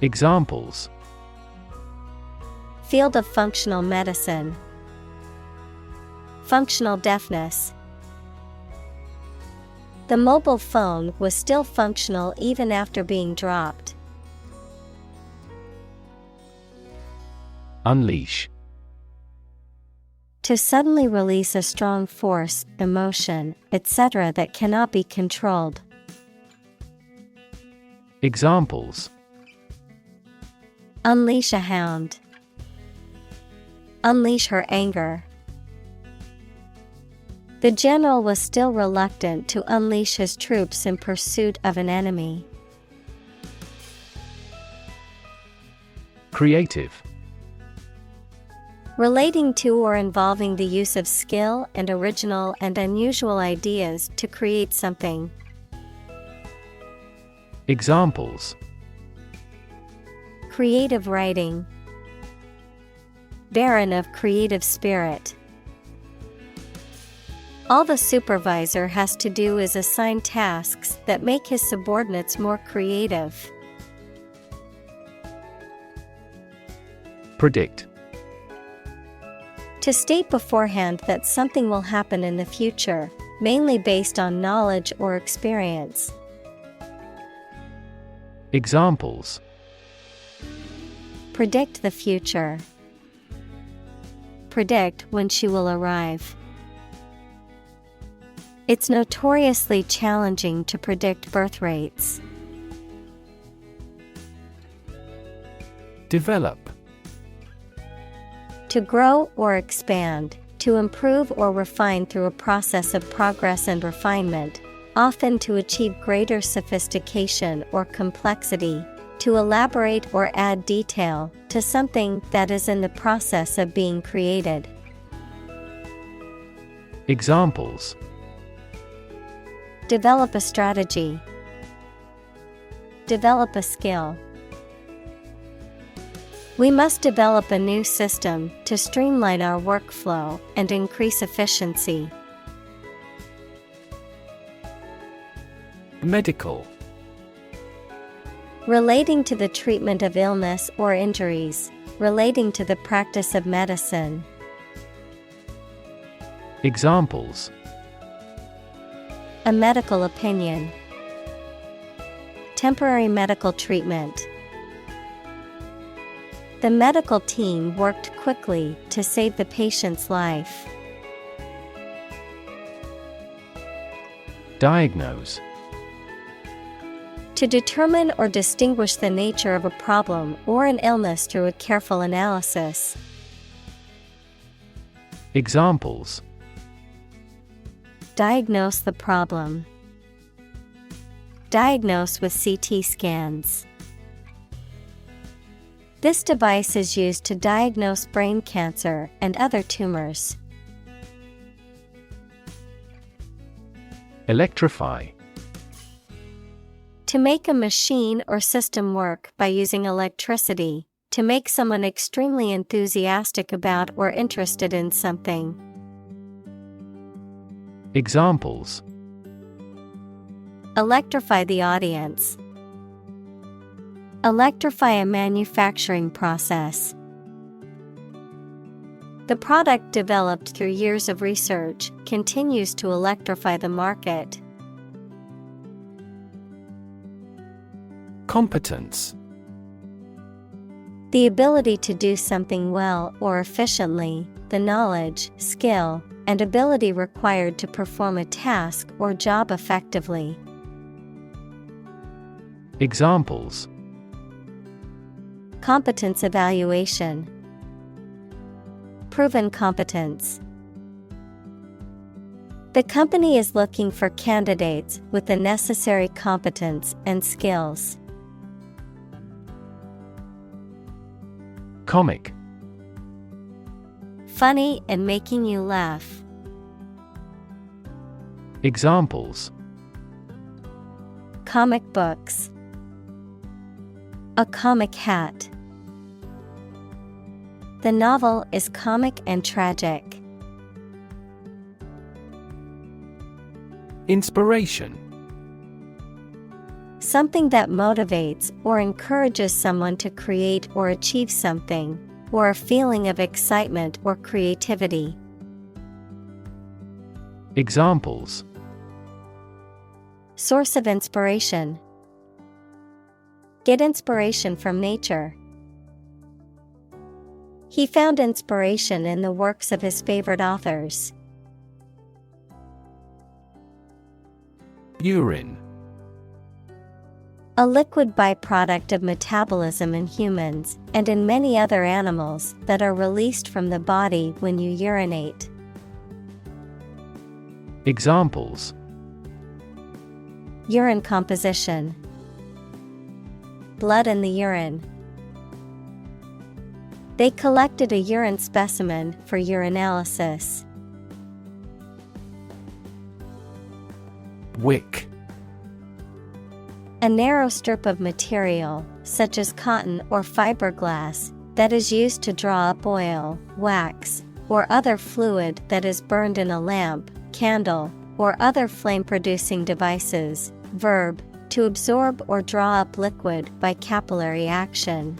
Examples: Field of functional medicine. Functional deafness. The mobile phone was still functional even after being dropped. Unleash. To suddenly release a strong force, emotion, etc. that cannot be controlled. Examples: Unleash a hound. Unleash her anger. The general was still reluctant to unleash his troops in pursuit of an enemy. Creative. Relating to or involving the use of skill and original and unusual ideas to create something. Examples: Creative writing. Barren of creative spirit. All the supervisor has to do is assign tasks that make his subordinates more creative. Predict. To state beforehand that something will happen in the future, mainly based on knowledge or experience. Examples: Predict the future. Predict when she will arrive. It's notoriously challenging to predict birth rates. Develop. To grow or expand, to improve or refine through a process of progress and refinement, often to achieve greater sophistication or complexity, to elaborate or add detail to something that is in the process of being created. Examples: Develop a strategy. Develop a skill. We must develop a new system to streamline our workflow and increase efficiency. Medical. Relating to the treatment of illness or injuries, relating to the practice of medicine. Examples: A medical opinion. Temporary medical treatment. The medical team worked quickly to save the patient's life. Diagnose. To determine or distinguish the nature of a problem or an illness through a careful analysis. Examples: Diagnose the problem. Diagnose with CT scans. This device is used to diagnose brain cancer and other tumors. Electrify. To make a machine or system work by using electricity, to make someone extremely enthusiastic about or interested in something. Examples: Electrify the audience. Electrify a manufacturing process. The product developed through years of research continues to electrify the market. Competence. The ability to do something well or efficiently, the knowledge, skill, and ability required to perform a task or job effectively. Examples: Competence evaluation. Proven competence. The company is looking for candidates with the necessary competence and skills. Comic. Funny and making you laugh. Examples: Comic books. A comic hat. The novel is comic and tragic. Inspiration. Something that motivates or encourages someone to create or achieve something, or a feeling of excitement or creativity. Examples: Source of inspiration. Get inspiration from nature. He found inspiration in the works of his favorite authors. Urine. A liquid byproduct of metabolism in humans, and in many other animals, that are released from the body when you urinate. Examples: Urine composition. Blood in the urine. They collected a urine specimen for urinalysis. Wick. A narrow strip of material, such as cotton or fiberglass, that is used to draw up oil, wax, or other fluid that is burned in a lamp, candle, or other flame-producing devices. Verb, to absorb or draw up liquid by capillary action.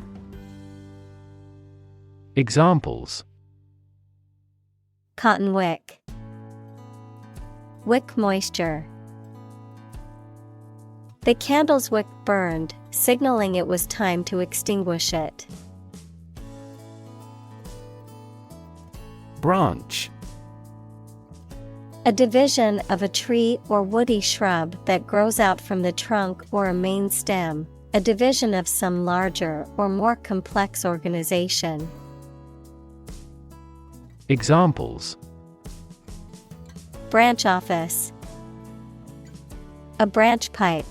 Examples: Cotton wick. Wick moisture. The candle's wick burned, signaling it was time to extinguish it. Branch. A division of a tree or woody shrub that grows out from the trunk or a main stem, a division of some larger or more complex organization. Examples: Branch office. A branch pipe.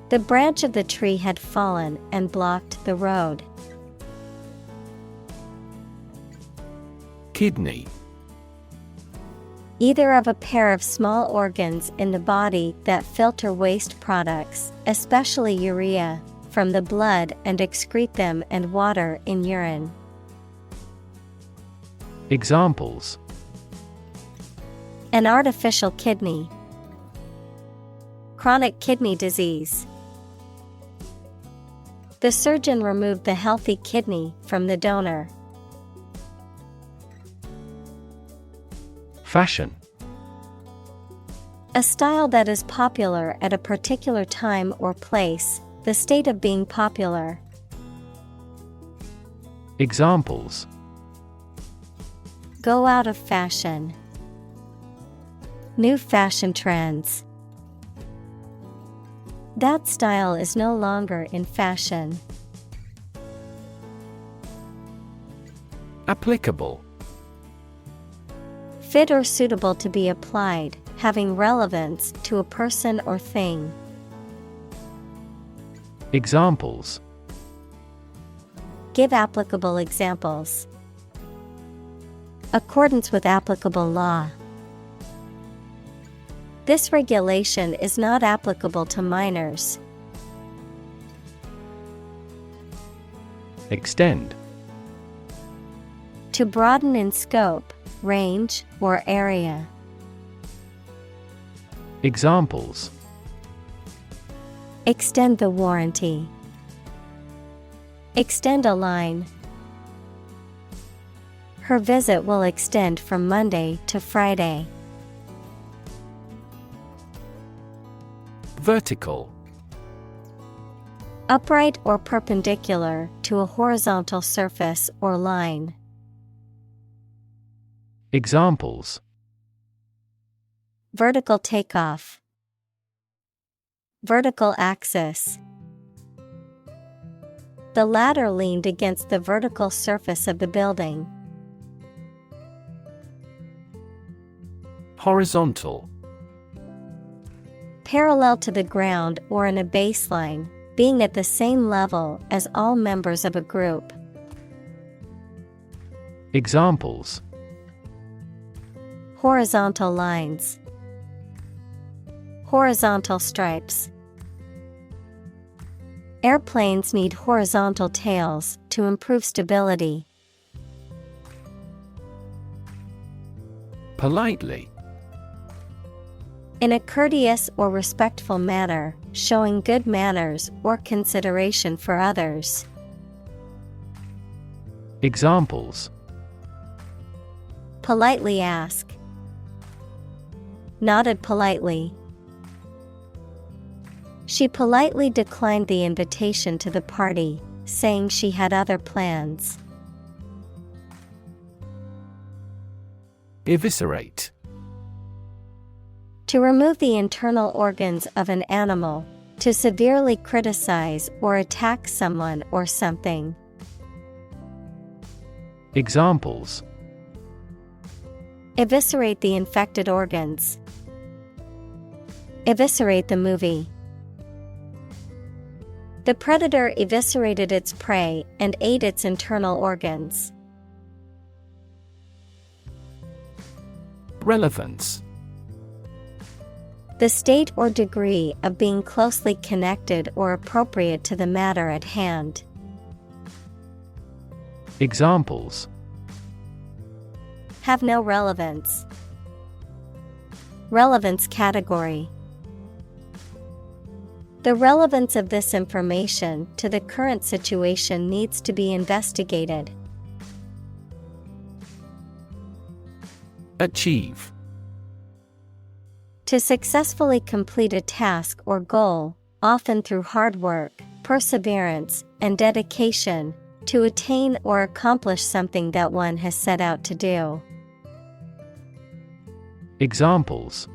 The branch of the tree had fallen and blocked the road. Kidney. Either of a pair of small organs in the body that filter waste products, especially urea, from the blood and excrete them and water in urine. Examples: An artificial kidney. Chronic kidney disease. The surgeon removed the healthy kidney from the donor. Fashion. A style that is popular at a particular time or place, the state of being popular. Examples: Go out of fashion. New fashion trends. That style is no longer in fashion. Applicable. Fit or suitable to be applied, having relevance to a person or thing. Examples: Give applicable examples. Accordance with applicable law. This regulation is not applicable to minors. Extend. To broaden in scope, range, or area. Examples: Extend the warranty. Extend a line. Her visit will extend from Monday to Friday. Vertical. Upright or perpendicular to a horizontal surface or line. Examples: Vertical takeoff. Vertical axis. The ladder leaned against the vertical surface of the building. Horizontal. Parallel to the ground or in a baseline, being at the same level as all members of a group. Examples: Horizontal lines. Horizontal stripes. Airplanes need horizontal tails to improve stability. Politely. In a courteous or respectful manner, showing good manners or consideration for others. Examples: Politely ask. Nodded politely. She politely declined the invitation to the party, saying she had other plans. Eviscerate. To remove the internal organs of an animal, to severely criticize or attack someone or something. Examples: Eviscerate the infected organs. Eviscerate the movie. The predator eviscerated its prey and ate its internal organs. Relevance. The state or degree of being closely connected or appropriate to the matter at hand. Examples: Have no relevance. Relevance category. The relevance of this information to the current situation needs to be investigated. Achieve. To successfully complete a task or goal, often through hard work, perseverance, and dedication, to attain or accomplish something that one has set out to do. Examples: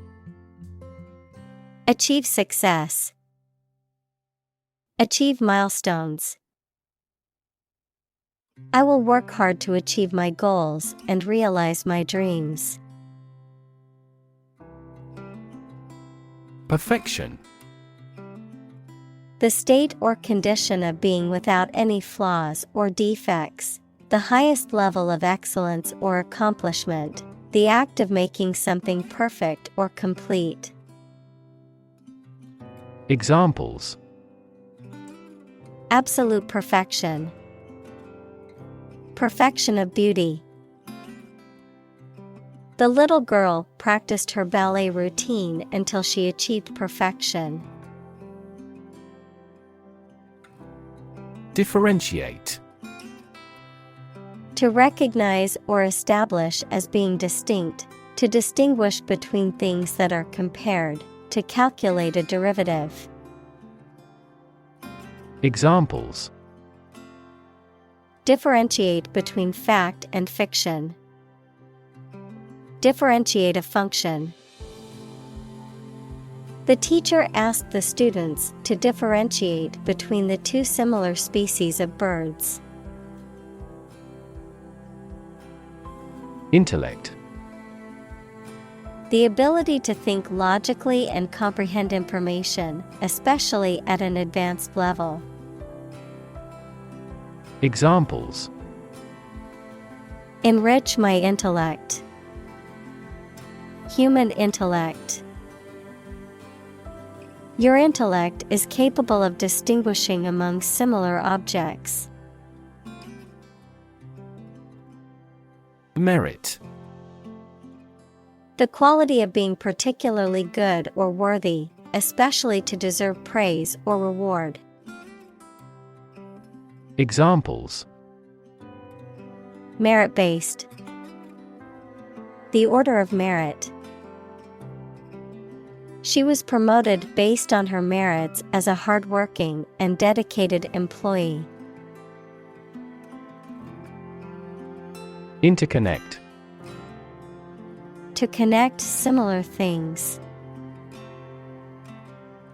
Achieve success. Achieve milestones. I will work hard to achieve my goals and realize my dreams. Perfection. The state or condition of being without any flaws or defects, the highest level of excellence or accomplishment, the act of making something perfect or complete. Examples: Absolute perfection. Perfection of beauty. The little girl practiced her ballet routine until she achieved perfection. Differentiate. To recognize or establish as being distinct, to distinguish between things that are compared, to calculate a derivative. Examples: Differentiate between fact and fiction. Differentiate a function. The teacher asked the students to differentiate between the two similar species of birds. Intellect. The ability to think logically and comprehend information, especially at an advanced level. Examples: Enrich my intellect. Human intellect. Your intellect is capable of distinguishing among similar objects. Merit. The quality of being particularly good or worthy, especially to deserve praise or reward. Examples: Merit-based. The order of merit. She was promoted based on her merits as a hardworking and dedicated employee. Interconnect. To connect similar things.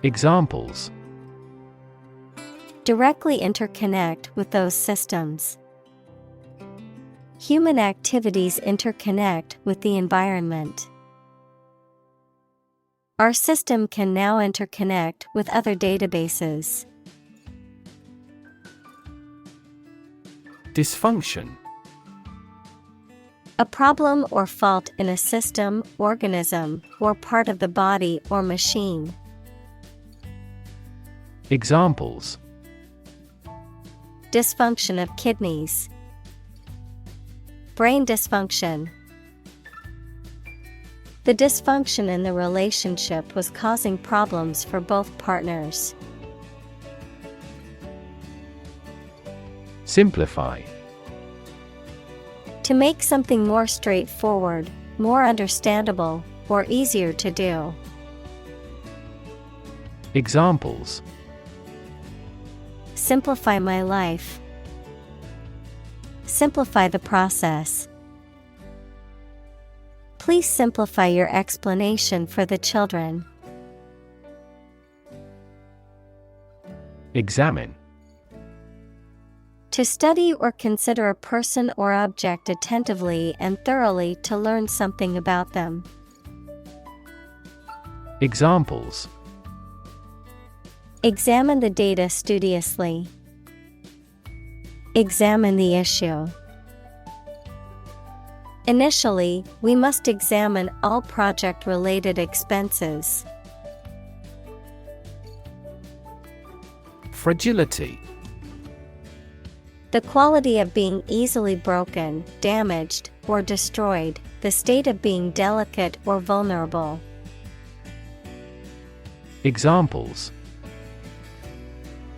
Examples: Directly interconnect with those systems. Human activities interconnect with the environment. Our system can now interconnect with other databases. Dysfunction. A problem or fault in a system, organism, or part of the body or machine. Examples: Dysfunction of kidneys. Brain dysfunction. The dysfunction in the relationship was causing problems for both partners. Simplify. To make something more straightforward, more understandable, or easier to do. Examples: Simplify my life. Simplify the process. Please simplify your explanation for the children. Examine. To study or consider a person or object attentively and thoroughly to learn something about them. Examples: Examine the data studiously. Examine the issue. Initially, we must examine all project-related expenses. Fragility. The quality of being easily broken, damaged, or destroyed, the state of being delicate or vulnerable. Examples: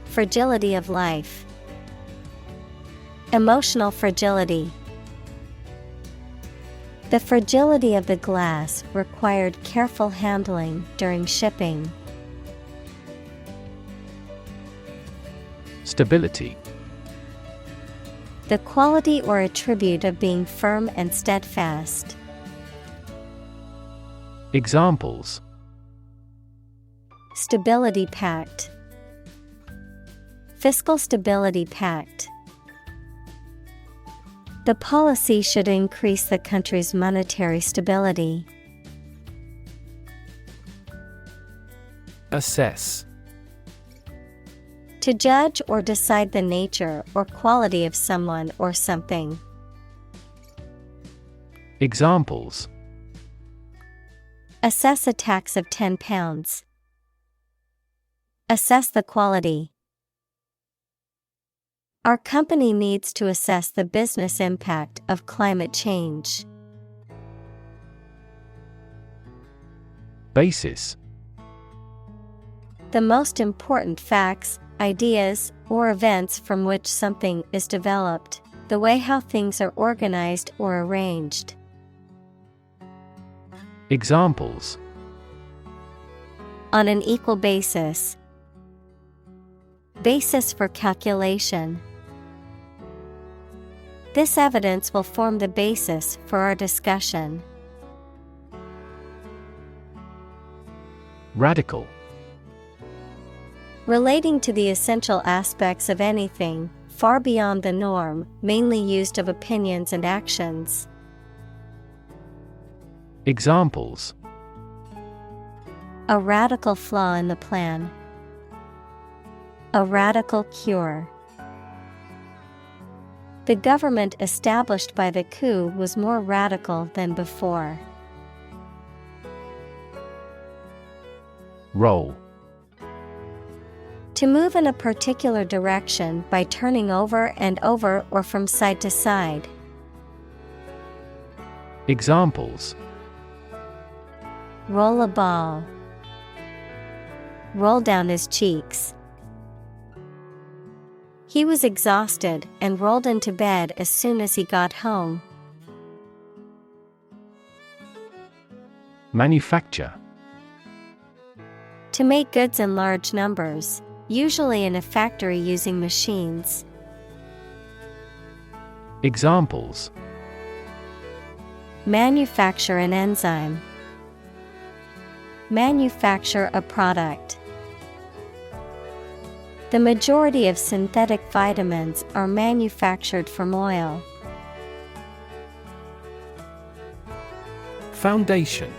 Fragility of life. Emotional fragility. The fragility of the glass required careful handling during shipping. Stability. The quality or attribute of being firm and steadfast. Examples: Stability pact. Fiscal stability pact. The policy should increase the country's monetary stability. Assess. To judge or decide the nature or quality of someone or something. Examples: Assess a tax of £10. Assess the quality. Our company needs to assess the business impact of climate change. Basis. The most important facts, ideas, or events from which something is developed, the way how things are organized or arranged. Examples: On an equal basis. Basis for calculation. This evidence will form the basis for our discussion. Radical. Relating to the essential aspects of anything, far beyond the norm, mainly used of opinions and actions. Examples: A radical flaw in the plan. A radical cure. The government established by the coup was more radical than before. Roll. To move in a particular direction by turning over and over or from side to side. Examples: Roll a ball. Roll down his cheeks. He was exhausted and rolled into bed as soon as he got home. Manufacture. To make goods in large numbers, usually in a factory using machines. Examples: Manufacture an enzyme. Manufacture a product. The majority of synthetic vitamins are manufactured from oil. Foundation.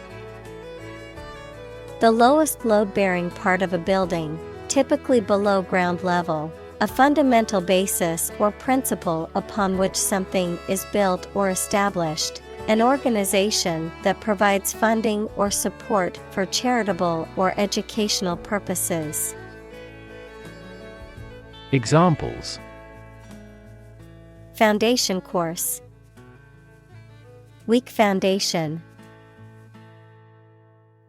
The lowest load-bearing part of a building, typically below ground level, a fundamental basis or principle upon which something is built or established, an organization that provides funding or support for charitable or educational purposes. Examples: Foundation course. Weak foundation.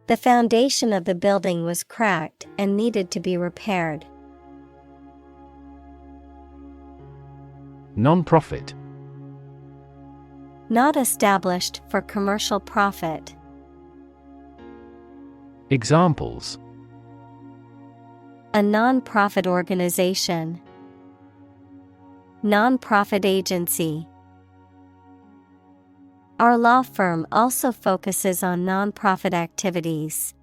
The foundation of the building was cracked and needed to be repaired. Non-profit. Not established for commercial profit. Examples: A non-profit organization. Non-profit agency. Our law firm also focuses on non-profit activities.